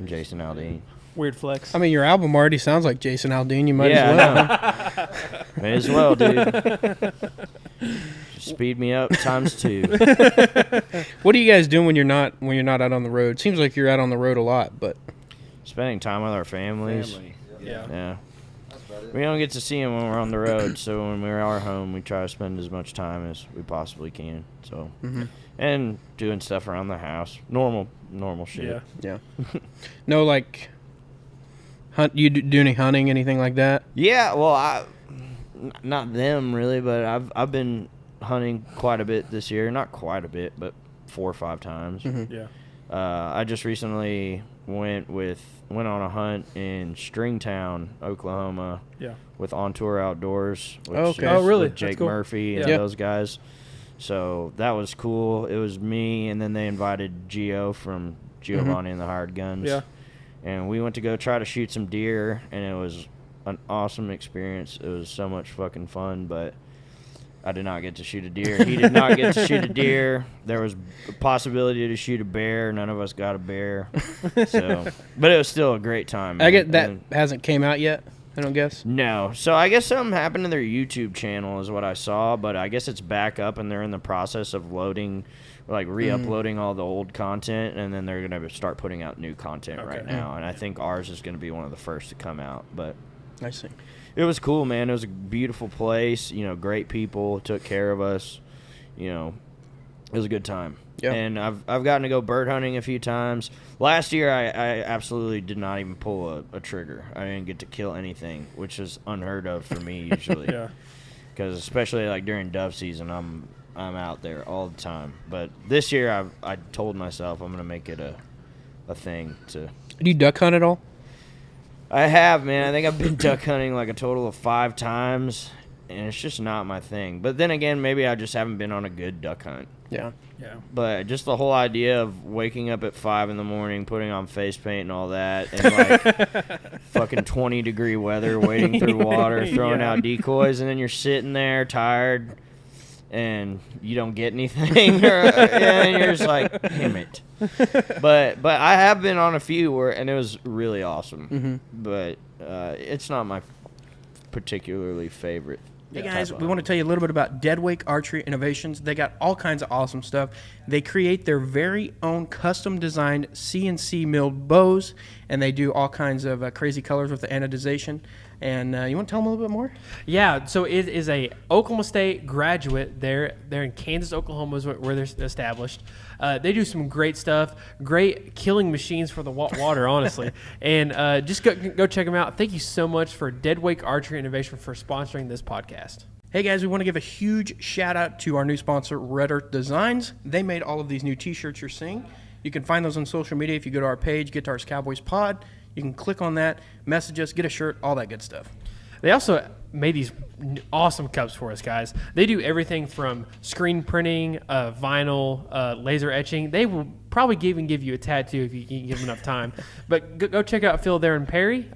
Jason Aldean. Weird flex. I mean, your album already sounds like Jason Aldean. You might Yeah, as well. I know. May as well, dude. Just speed me up ×2. What are you guys doing when you're not out on the road? Seems like you're out on the road a lot, but Spending time with our families. Family. Yeah. Yeah. That's about it. We don't get to see them when we're on the road, so when we are home, we try to spend as much time as we possibly can. So, and doing stuff around the house, normal shit. Yeah. yeah. No, like, hunt. You do any hunting, anything like that? Yeah, well, not them really, but I've been hunting quite a bit this year. Not quite a bit, but 4 or 5 times. Yeah. I just recently went on a hunt in Stringtown, Oklahoma. Yeah. With On Tour Outdoors. Which Okay. is Oh, really? with That's Jake cool. Murphy and Yeah. those guys. So that was cool. It was me, and then they invited Gio from Giovanni and the Hired Guns. Yeah. And we went to go try to shoot some deer, and it was an awesome experience. It was so much fucking fun, but I did not get to shoot a deer. He did not get to shoot a deer. There was a possibility to shoot a bear. None of us got a bear. So, but it was still a great time. I get that And- hasn't came out yet. I don't guess. no. So I guess something happened to their YouTube channel is what I saw, but I guess it's back up and they're in the process of loading, like re-uploading all the old content, and then they're going to start putting out new content right Okay. now. And I think ours is going to be one of the first to come out. But I see. it was cool, man. It was a beautiful place. You know, great people took care of us. You know, it was a good time. Yeah. And I've gotten to go bird hunting a few times. Last year, I absolutely did not even pull a trigger. I didn't get to kill anything, which is unheard of for me usually. Yeah. Because especially like during dove season, I'm out there all the time. But this year, I told myself I'm gonna make it a thing to. Do you duck hunt at all? I have, man. I think I've been duck hunting like a total of 5 times, and it's just not my thing. But then again, maybe I just haven't been on a good duck hunt. Yeah. Yeah. But just the whole idea of waking up at 5 in the morning, putting on face paint and all that, and like fucking 20-degree weather, wading through water, throwing Yeah. out decoys, and then you're sitting there tired, and you don't get anything, and you're just like, damn it. But I have been on a few and it was really awesome. But it's not my particularly favorite. Hey type guys, of we want to hunting. tell you a little bit about Deadwake Archery Innovations. They got all kinds of awesome stuff. They create their very own custom designed CNC milled bows, and they do all kinds of crazy colors with the anodization. And you want to tell them a little bit more? Yeah, so it is a Oklahoma State graduate. They're in Kansas, Oklahoma is where they're established. They do some great stuff, great killing machines for the water, honestly. And just go check them out. Thank you so much for Deadwake Archery Innovation for sponsoring this podcast. Hey guys, we want to give a huge shout out to our new sponsor, Red Earth Designs. They made all of these new t-shirts you're seeing. You can find those on social media if you go to our page, Guitars Cowboys Pod. You can click on that, message us, get a shirt, all that good stuff. They also made these awesome cups for us, guys. They do everything from screen printing, vinyl, laser etching. They will probably even give you a tattoo if you can give them enough time. But go check out Phil there in Perry.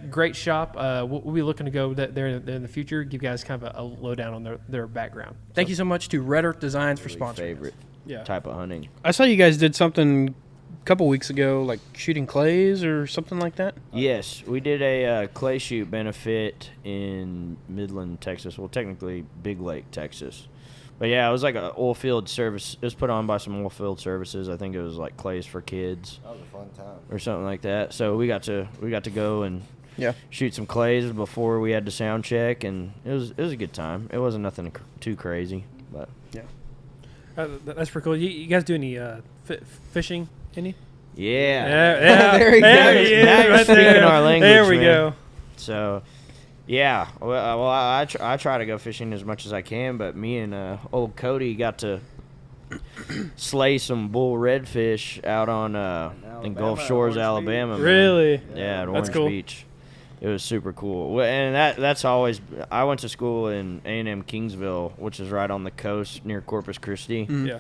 Great shop. We'll be looking to go there in the future, give you guys kind of a lowdown on their background. Thank you so much to Red Earth Designs for sponsoring us. Favorite Yeah. type of hunting. I saw you guys did something a couple weeks ago, like shooting clays or something like that. Yes, we did a clay shoot benefit in Midland, Texas. Well, technically Big Lake, Texas. But yeah, it was like an oil field service. It was put on by some oil field services. I think it was like Clays for Kids That was a fun time. or something like that. So we got to go and Yeah. shoot some clays before we had to sound check, and it was a good time. It wasn't nothing too crazy, but That's pretty cool. You guys do any fishing? Any? yeah. Yeah, There you go. there he is, Now you're right speaking there. our language, There we man. go. So, yeah. Well, I try to go fishing as much as I can, but me and old Cody got to slay some bull redfish out on in Gulf Shores, Alabama. Man. Really? Yeah, at That's Orange cool. Beach. It was super cool. And that's always – I went to school in A&M Kingsville, which is right on the coast near Corpus Christi. Yeah.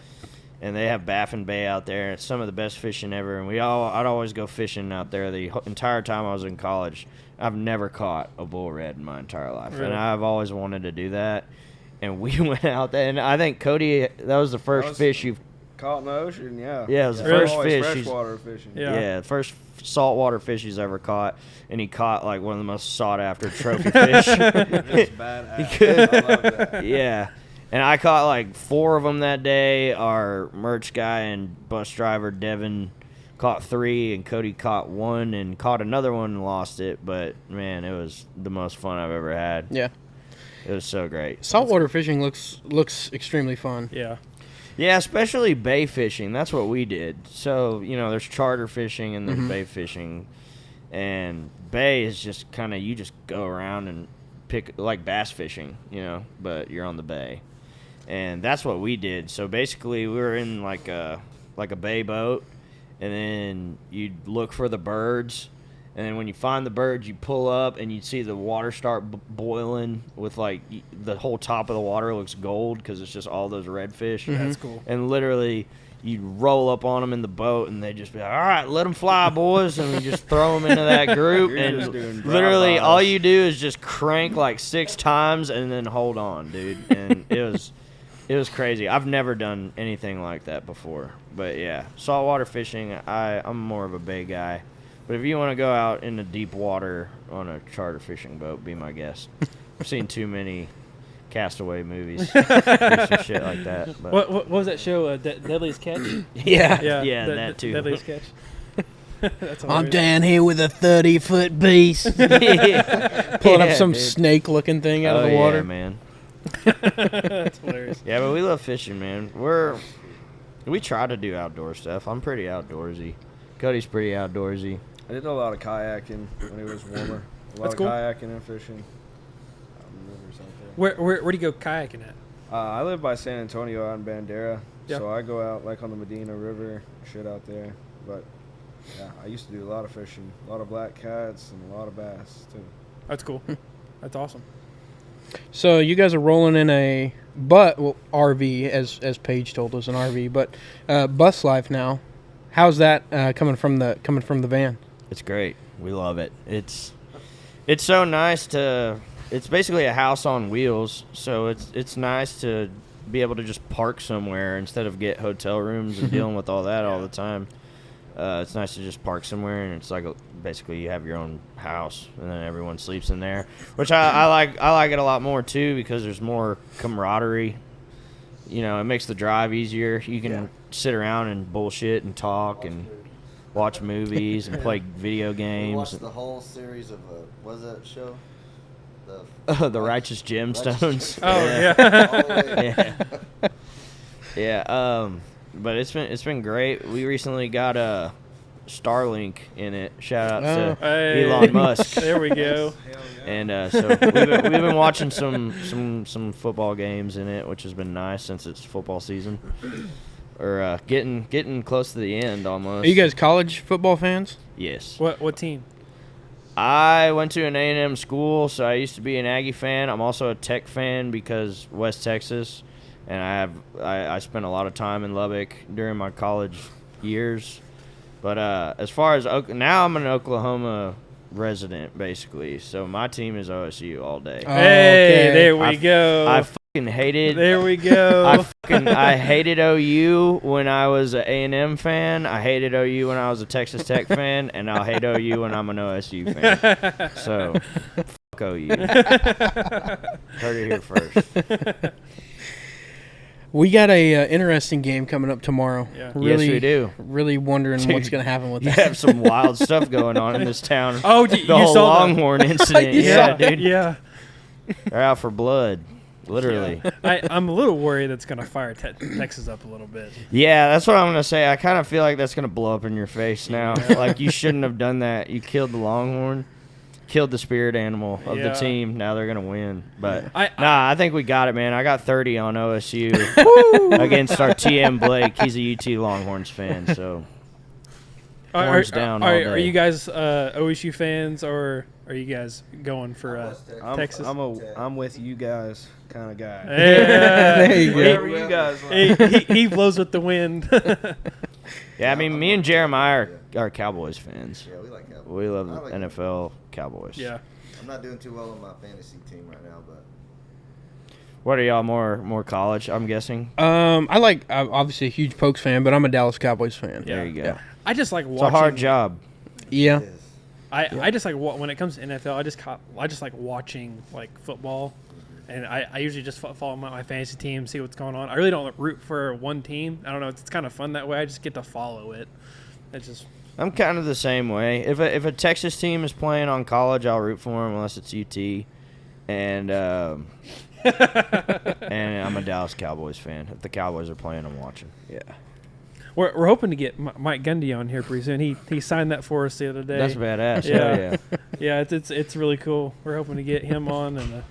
And they have Baffin Bay out there. It's some of the best fishing ever. And I'd always go fishing out there the entire time I was in college. I've never caught a bull red in my entire life. Really? And I've always wanted to do that. And we went out there. And I think, Cody, that was the first fish you've caught in the ocean. Yeah. Yeah, it was the Really? first fish. Freshwater fishing. Yeah. The first saltwater fish he's ever caught, and he caught like one of the most sought after trophy fish. It's badass. I love that. Yeah, and I caught like 4 of them that day. Our merch guy and bus driver Devin caught 3, and Cody caught 1, and caught another one and lost it. But man, it was the most fun I've ever had. Yeah. It was so great. Saltwater fishing looks extremely fun. Yeah. Yeah, especially bay fishing. That's what we did. So, there's charter fishing and there's bay fishing. And bay is just kind of, you just go around and pick, like bass fishing, but you're on the bay. And that's what we did. So basically we were in like a bay boat, and then you'd look for the birds. And then when you find the birds, you pull up and you'd see the water start boiling with like the whole top of the water looks gold because it's just all those redfish. That's cool. And literally, you'd roll up on them in the boat and they'd just be like, all right, let them fly, boys. And we just throw them into that group. You're And just doing literally, drive-bys. all you do is just crank like 6 times and then hold on, dude. And it was crazy. I've never done anything like that before. But yeah, saltwater fishing, I'm more of a bay guy. But if you want to go out in the deep water on a charter fishing boat, be my guest. I've seen too many Castaway movies, do some shit like that. But What was that show? Deadliest Catch? yeah, Yeah. that too. Deadliest Catch. That's I'm hilarious. down here with a 30-foot beast. Pulling up some dude. snake-looking thing out of the Yeah, water. man. That's hilarious. Yeah, but we love fishing, man. We try to do outdoor stuff. I'm pretty outdoorsy. Cody's pretty outdoorsy. I did a lot of kayaking when it was warmer. A lot That's of cool. kayaking and fishing. Rivers out there. Where do you go kayaking at? I live by San Antonio out in Bandera, Yeah. so I go out like on the Medina River, shit out there. But yeah, I used to do a lot of fishing, a lot of black cats and a lot of bass too. That's cool. That's awesome. So you guys are rolling in a RV, as Paige told us, an RV, but bus life now. How's that coming from the van? It's great. We love it. It's so nice to. It's basically a house on wheels, so it's nice to be able to just park somewhere instead of get hotel rooms and dealing with all that all the time. It's nice to just park somewhere, and it's like basically you have your own house, and then everyone sleeps in there, which I like. I like it a lot more too because there's more camaraderie. It makes the drive easier. You can sit around and bullshit and talk and watch movies and play video We games. watched the whole series of what was that show? The Righteous Gemstones. Oh yeah. All the way. Yeah. But it's been great. We recently got a Starlink in it. Shout out to Hey. Elon Musk. There we go. And so we've been watching some football games in it, which has been nice since it's football season. Or getting close to the end almost. Are you guys college football fans? Yes. What team? I went to an A&M school, so I used to be an Aggie fan. I'm also a Tech fan because West Texas, and I spent a lot of time in Lubbock during my college years. But as far as now, I'm an Oklahoma resident basically, so my team is OSU all day. Oh, Hey, okay. there we go. I fucking hated. There we go. I hated OU when I was an A&M fan. I hated OU when I was a Texas Tech fan, and I'll hate OU when I'm an OSU fan. So, fuck OU. Heard it here first. We got a interesting game coming up tomorrow. Yeah. Really, Yes, we do. Really wondering Dude, what's going to happen with You that. have some wild stuff going on in this town. Oh, the you whole saw that. Longhorn incident. You Yeah, saw dude. Yeah. They're out for blood. Literally. I'm a little worried that's gonna fire Texas up a little bit. Yeah, that's what I'm gonna say. I kind of feel like that's gonna blow up in your face now. Like you shouldn't have done that. You killed the Longhorn. killed the spirit animal of the Yeah. team. Now they're gonna win. But I- I think we got it, man. I got 30 on OSU against our TM Blake. He's a UT Longhorns fan, so horns down all Are day. you guys OSU fans, or are you guys going for Texas? I'm with you guys kind of guy. There you go. Whatever you guys like. he blows with the wind. Yeah, I mean, me and Jeremiah are Cowboys fans. Yeah, we like Cowboys. We love I the like NFL Cowboys. Yeah. I'm not doing too well on my fantasy team right now, but What are y'all more college? I'm guessing. I'm obviously a huge Pokes fan, but I'm a Dallas Cowboys fan. There you go. Yeah. I just like It's watching. a hard job. Yeah. it is. I just like when it comes to NFL. I just like watching like football, and I usually just follow my fantasy team, see what's going on. I really don't root for one team. I don't know. It's kind of fun that way. I just get to follow it. It's just I'm kind of the same way. If a Texas team is playing on college, I'll root for them unless it's UT. And and I'm a Dallas Cowboys fan. If the Cowboys are playing, I'm watching. Yeah. we're hoping to get Mike Gundy on here pretty soon. He signed that for us the other day. That's badass. Yeah. Yeah. Yeah, it's really cool. We're hoping to get him on and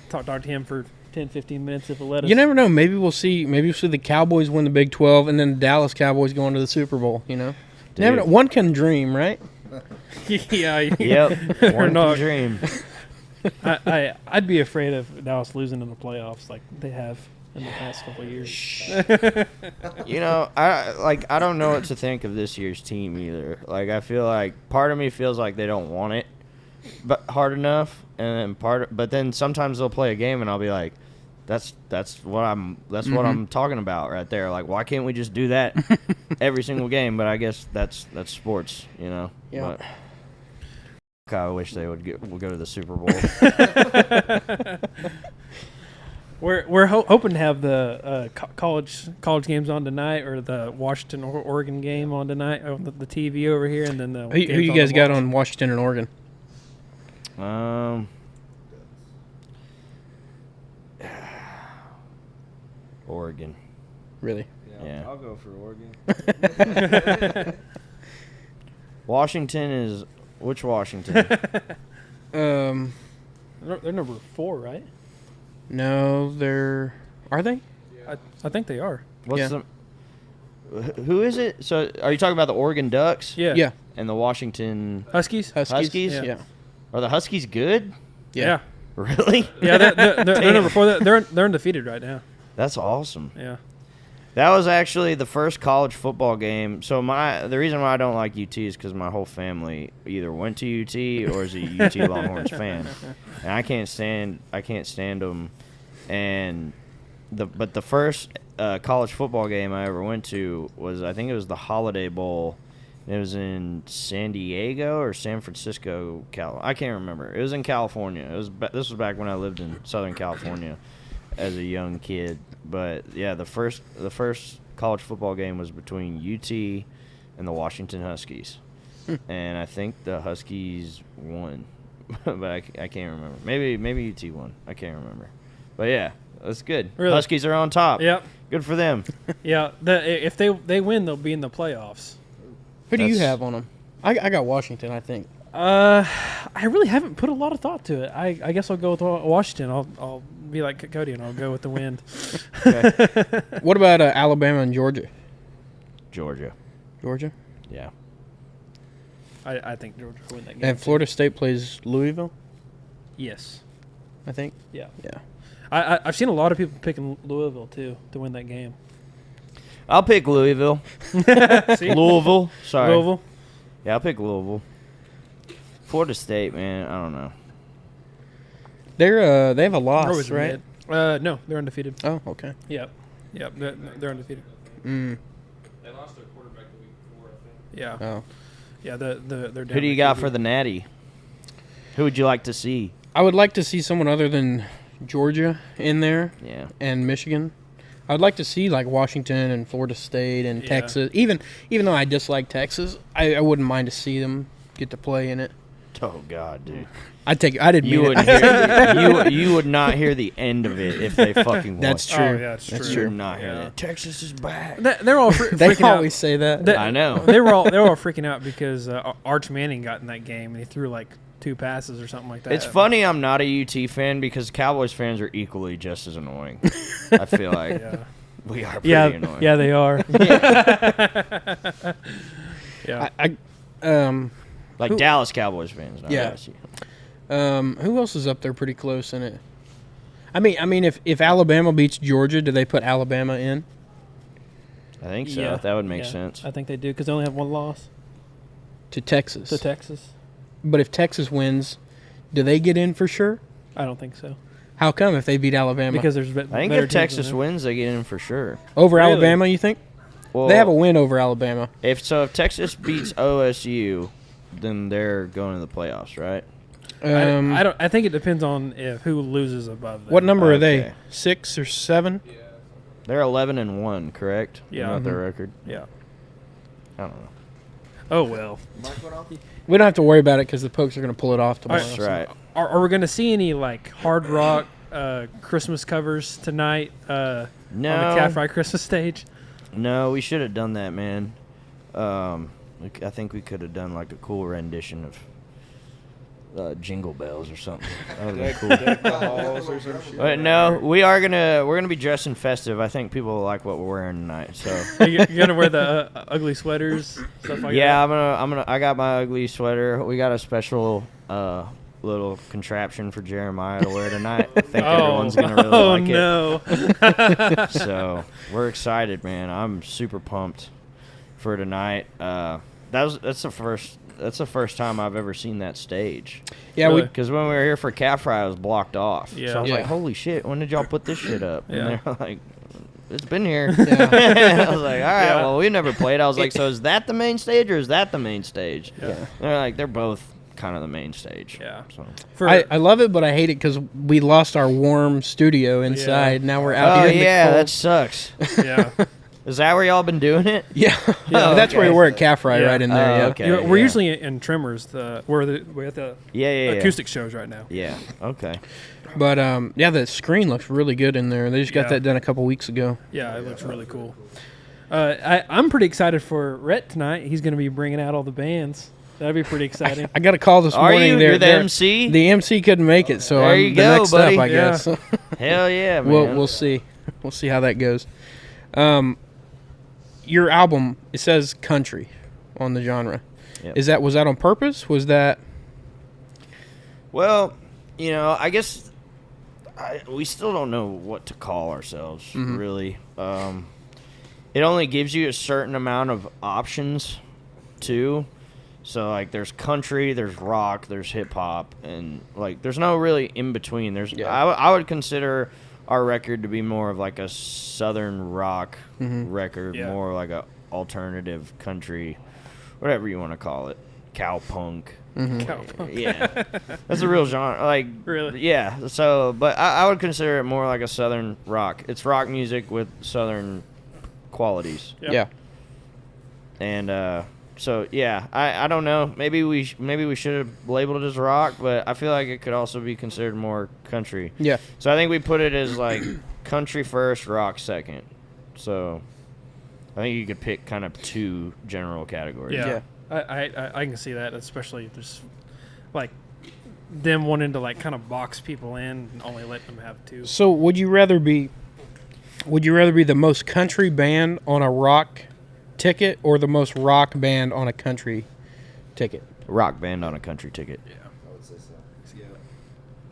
talk to him for 10-15 minutes if he'll let us. You never know. Maybe we'll see the Cowboys win the Big 12 and then the Dallas Cowboys going to the Super Bowl, you know? Never know. One can dream, right? Yeah. Yep. Or One not. can dream. I'd be afraid of Dallas losing in the playoffs like they have in the past couple of years. You know, I don't know what to think of this year's team either. Like, I feel like part of me feels like they don't want it, but hard enough, and then but then sometimes they'll play a game and I'll be like, that's what I'm talking about right there. Like, why can't we just do that every single game? But I guess that's sports, you know. Yeah. But I wish they would go to the Super Bowl. We're hoping to have the college games on tonight, or the Washington Oregon game on tonight on the TV over here, and then the Who you guys got on Washington and Oregon? Oregon. Really? Yeah. I'll go for Oregon. Washington is which Washington? They're number 4, right? No, are they? I think they are. What's Yeah. who is it? So are you talking about the Oregon Ducks? Yeah. Yeah. And the Washington Huskies. Huskies? Yeah. Are the Huskies good? Yeah. Really? Yeah, they're number 4. They're undefeated right now. That's awesome. Yeah. That was actually the first college football game. So the reason why I don't like UT is because my whole family either went to UT or is a UT Longhorns fan, and I can't stand them. And but the first college football game I ever went to was, I think it was the Holiday Bowl. It was in San Diego or San Francisco, I can't remember. It was in California. This was back when I lived in Southern California as a young kid. But yeah, the first college football game was between UT and the Washington Huskies, and I think the Huskies won, but I can't remember. Maybe UT won. I can't remember. But yeah, that's good. Really? Huskies are on top. Yep. Good for them. Yeah. If they win, they'll be in the playoffs. Who do you That's- have on them? I got Washington, I think. I really haven't put a lot of thought to it. I guess I'll go with Washington. I'll be like Cody and I'll go with the wind. What about Alabama and Georgia? Georgia. Georgia? Yeah. I think Georgia will win that game. And Florida State plays Louisville, Yes. I think. Yeah. Yeah. I've seen a lot of people picking Louisville too to win that game. I'll pick Louisville. See? Louisville. Sorry. Louisville. Yeah, I'll pick Louisville. Florida State, man. I don't know. They have a loss, Always right? red. No, they're undefeated. Oh, okay. Yep. They're undefeated. Mm. They lost their quarterback the week before, I think. Yeah. Oh. Yeah. They're down. Who do you got for the Natty? Who would you like to see? I would like to see someone other than Georgia in there Yeah. and Michigan. I'd like to see like Washington and Florida State and Yeah. Texas. Even though I dislike Texas, I wouldn't mind to see them get to play in it. Oh God, dude. I'd admit You would you would not hear the end of it if they fucking won. That's true. Oh, yeah, it's That's true. You true. would not hear Yeah. that. Texas is back. They're all They freaking out. always say that. They- I know. They were all freaking out because Arch Manning got in that game and he threw like 2 passes or something like that. It's funny I'm not a UT fan because Cowboys fans are equally just as annoying. I feel like we are pretty annoying. Yeah, they are. Like Dallas Cowboys fans. Not LSU. Who else is up there pretty close in it? I mean, if Alabama beats Georgia, do they put Alabama in? I think so. Yeah. That would make sense. I think they do because they only have 1 loss. To Texas. To Texas. But if Texas wins, do they get in for sure? I don't think so. How come if they beat Alabama? Because there's I think if Texas wins, they get in for sure. Over really? Alabama, you think? Well, they have a win over Alabama. If Texas beats OSU, then they're going to the playoffs, right? I think it depends on who loses above them. What number are they? 6 or 7? Yeah. They're 11-1, correct? Yeah. Not their record. Yeah. I don't know. Oh well. We don't have to worry about it because the Pokes are going to pull it off tomorrow. That's right. Are we going to see any like hard rock Christmas covers tonight? No. On the Cat Fry Christmas stage. No, we should have done that, man. I think we could have done like a cool rendition of Jingle Bells or something. That would have been cool. But no, we're gonna be dressing festive. I think people will like what we're wearing tonight. So you're gonna wear the ugly sweaters, stuff like that. Yeah, I got my ugly sweater. We got a special little contraption for Jeremiah to wear tonight. I think everyone's gonna really like it. Oh no! So we're excited, man. I'm super pumped for tonight. That's the first time I've ever seen that stage. Yeah, really? Because when we were here for Cat Fry, it was blocked off. Yeah. So I was like, holy shit, when did y'all put this shit up? Yeah. And they're like, it's been here. Yeah. I was like, all right, well, we never played. I was like, so is that the main stage or is that the main stage? Yeah. They're like, they're both kind of the main stage. Yeah. So. I love it, but I hate it because we lost our warm studio inside. Yeah. Now we're out here in the cold. That sucks. Yeah. Is that where y'all been doing it? Yeah, that's where we were at Cat Fry, right in there. Okay. We're usually in Tremors, we're at the acoustic shows right now. Yeah, okay. But the screen looks really good in there. They just got that done a couple weeks ago. Yeah, it looks really cool. I'm pretty excited for Rhett tonight. He's going to be bringing out all the bands. That'd be pretty exciting. I got a call this morning. You're the MC? The MC couldn't make it, so there you go, next buddy. up, I guess. Hell yeah, man. We'll see. We'll see how that goes. Your album, it says country on the genre. Yep. Was that on purpose? Was that? Well, I guess we still don't know what to call ourselves, really. It only gives you a certain amount of options, too. So, like, there's country, there's rock, there's hip-hop, and, like, there's no really in-between. I would consider our record to be more of like a southern rock record, more like a alternative country, whatever you want to call it, cowpunk. Cowpunk. Yeah, that's a real genre. Like, really? Yeah. So, but I would consider it more like a southern rock. It's rock music with southern qualities. Yep. Yeah. And so yeah, I don't know. Maybe we should have labeled it as rock, but I feel like it could also be considered more country. Yeah. So I think we put it as like country first, rock second. So I think you could pick kind of 2 general categories. Yeah. I can see that, especially if there's like them wanting to like kind of box people in and only let them have 2. So would you rather be the most country band on a rock ticket or the most rock band on a country ticket? Rock band on a country ticket. Yeah. I would say so. Yeah.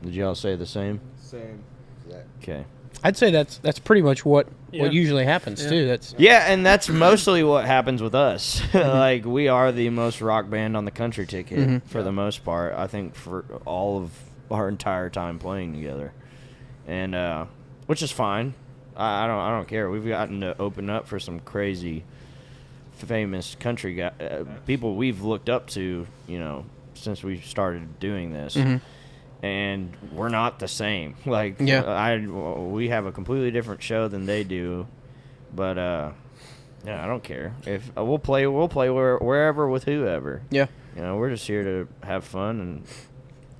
Did y'all say the same? Same. Okay. I'd say that's pretty much what usually happens too. And that's mostly what happens with us. Like, we are the most rock band on the country ticket for the most part. I think for all of our entire time playing together, and which is fine. I don't care. We've gotten to open up for some crazy, famous country people we've looked up to, since we started doing this. And we're not the same. Like, we have a completely different show than they do, but I don't care if we'll play wherever with whoever. Yeah, we're just here to have fun and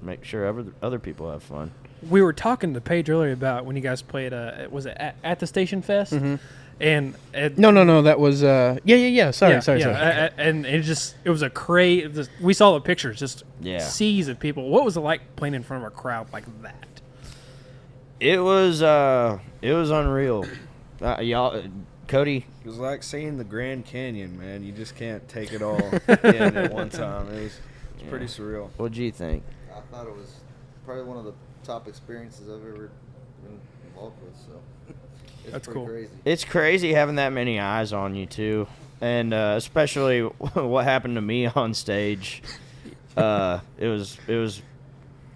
make sure other people have fun. We were talking to Paige earlier about when you guys played. Was it at the Station Fest? and No. That was yeah. Sorry. And it was a crazy. We saw the pictures, just seas of people. What was it like playing in front of a crowd like that? It was unreal. Y'all, Cody. It was like seeing the Grand Canyon, man. You just can't take it all in at one time. It's pretty surreal. What'd you think? I thought it was probably one of the top experiences I've ever been involved with. So it's That's pretty cool. crazy. It's crazy having that many eyes on you too, and especially what happened to me on stage. It was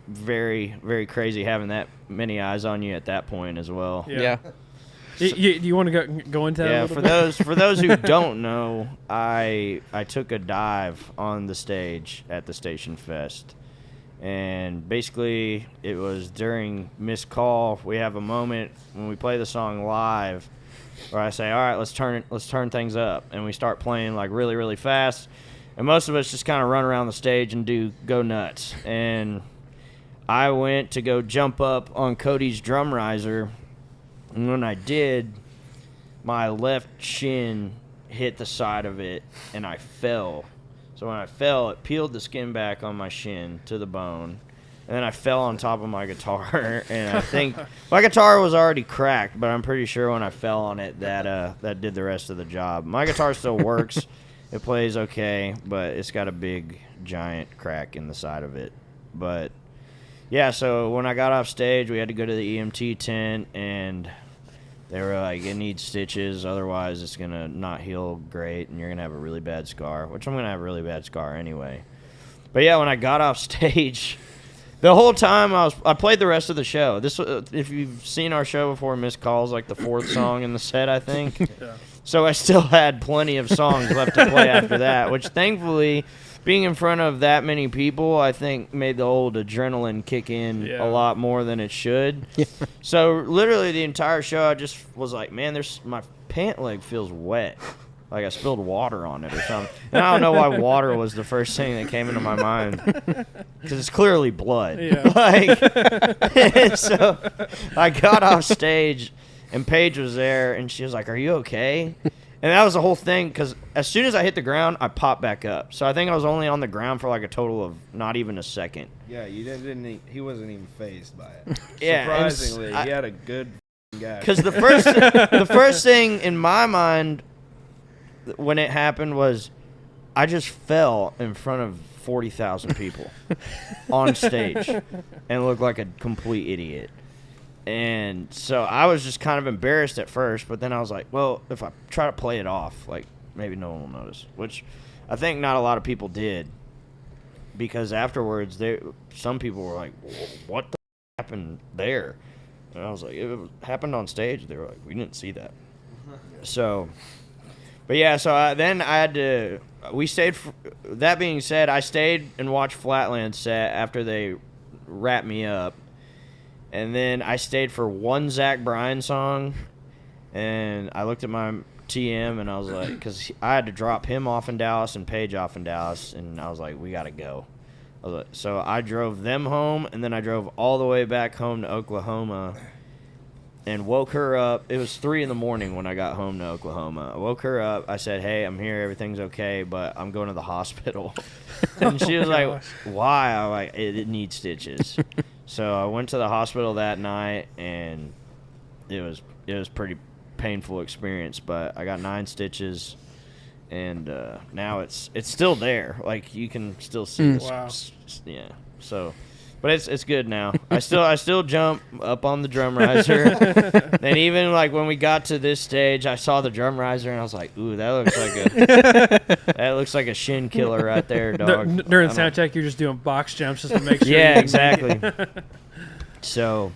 very, very crazy having that many eyes on you at that point as well. Yeah. You want to go into that? Yeah, a little for those who don't know, I took a dive on the stage at the Station Fest, and basically it was during Miss Call. We have a moment when we play the song live, where I say, "All right, let's turn things up," and we start playing like really, really fast, and most of us just kind of run around the stage and go nuts. And I went to go jump up on Cody's drum riser. And when I did, my left shin hit the side of it, and I fell. So when I fell, it peeled the skin back on my shin to the bone. And then I fell on top of my guitar, and I think my guitar was already cracked, but I'm pretty sure when I fell on it, that did the rest of the job. My guitar still works. It plays okay, but it's got a big, giant crack in the side of it. But yeah, so when I got off stage, we had to go to the EMT tent, and they were like, it needs stitches, otherwise it's going to not heal great, and you're going to have a really bad scar, which I'm going to have a really bad scar anyway. But yeah, when I got off stage, the whole time I played the rest of the show. This, if you've seen our show before, Miss Call's like the fourth song in the set, I think. Yeah. So I still had plenty of songs left to play after that, which thankfully, being in front of that many people, I think made the old adrenaline kick in a lot more than it should. So literally the entire show, I just was like, man, my pant leg feels wet. Like I spilled water on it or something. And I don't know why water was the first thing that came into my mind. Because it's clearly blood. Yeah. So I got off stage, and Paige was there, and she was like, "Are you okay?" And that was the whole thing, because as soon as I hit the ground, I popped back up. So I think I was only on the ground for like a total of not even a second. Yeah, he wasn't even fazed by it. Yeah, Surprisingly, he had a good guy. Because the first thing in my mind when it happened was I just fell in front of 40,000 people on stage and looked like a complete idiot. And so I was just kind of embarrassed at first, but then I was like, well, if I try to play it off, like, maybe no one will notice, which I think not a lot of people did, because afterwards, some people were like, what the happened there? And I was like, it happened on stage. They were like, we didn't see that. So, but yeah, so then I had to, that being said, I stayed and watched Flatland set after they wrapped me up. And then I stayed for one Zach Bryan song, and I looked at my TM, and I was like, because I had to drop him off in Dallas and Paige off in Dallas, and I was like, we got to go. So I drove them home, and then I drove all the way back home to Oklahoma and woke her up. It was 3 a.m. when I got home to Oklahoma. I woke her up. I said, hey, I'm here. Everything's okay, but I'm going to the hospital. And she was like, why? I was like, it needs stitches. So I went to the hospital that night, and it was pretty painful experience, but I got 9 stitches, and now it's still there. Like, you can still see this. Wow. Yeah. So, but it's good now. I still jump up on the drum riser. And even like when we got to this stage, I saw the drum riser, and I was like, ooh, that looks like a shin killer right there, dog. During sound check, you're just doing box jumps just to make sure. Yeah, exactly. So,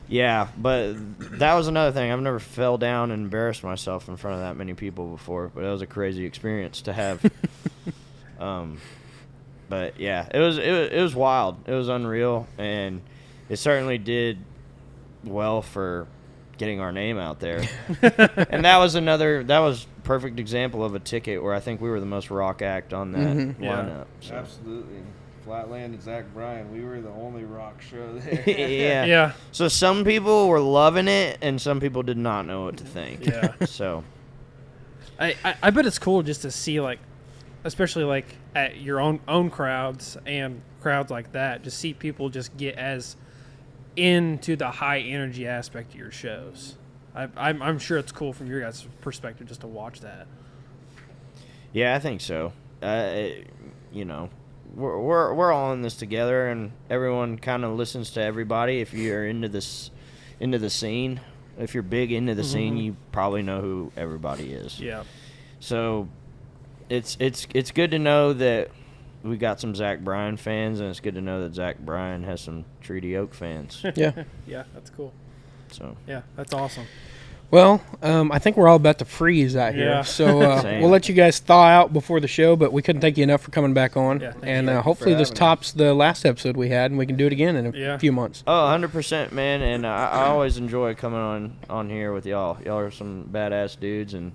yeah, but that was another thing. I've never fell down and embarrassed myself in front of that many people before, but it was a crazy experience to have. But yeah, it was wild. It was unreal, and it certainly did well for getting our name out there. And that was perfect example of a ticket where I think we were the most rock act on that lineup. So. Absolutely. Flatland and Zach Bryan, we were the only rock show there. Yeah. Yeah. So some people were loving it, and some people did not know what to think. Yeah. So I bet it's cool just to see, like, especially like at your own crowds and crowds like that, just see people just get as into the high energy aspect of your shows. I'm sure it's cool from your guys' perspective just to watch that. yeah, I think so. You know, we're all in this together, and everyone kind of listens to everybody. If you're into the scene, if you're big into the scene, you probably know who everybody is. Yeah. So it's good to know that we got some Zach Bryan fans, and it's good to know that Zach Bryan has some Treaty Oak fans. Yeah. Yeah, that's cool. So Yeah, that's awesome. Well, I think we're all about to freeze out here. Yeah. So Same. we'll let you guys thaw out before the show, but we couldn't thank you enough for coming back on. Yeah, thank and you hopefully for this having tops the last episode we had, and we can do it again in a few months. Oh, 100%, man, and I always enjoy coming on here with y'all. Y'all are some badass dudes, and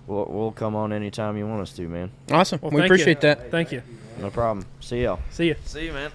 we'll come on anytime you want us to, man. Awesome. Well, we thank appreciate you. that. Thank you. No problem. See y'all. See you. See you, man.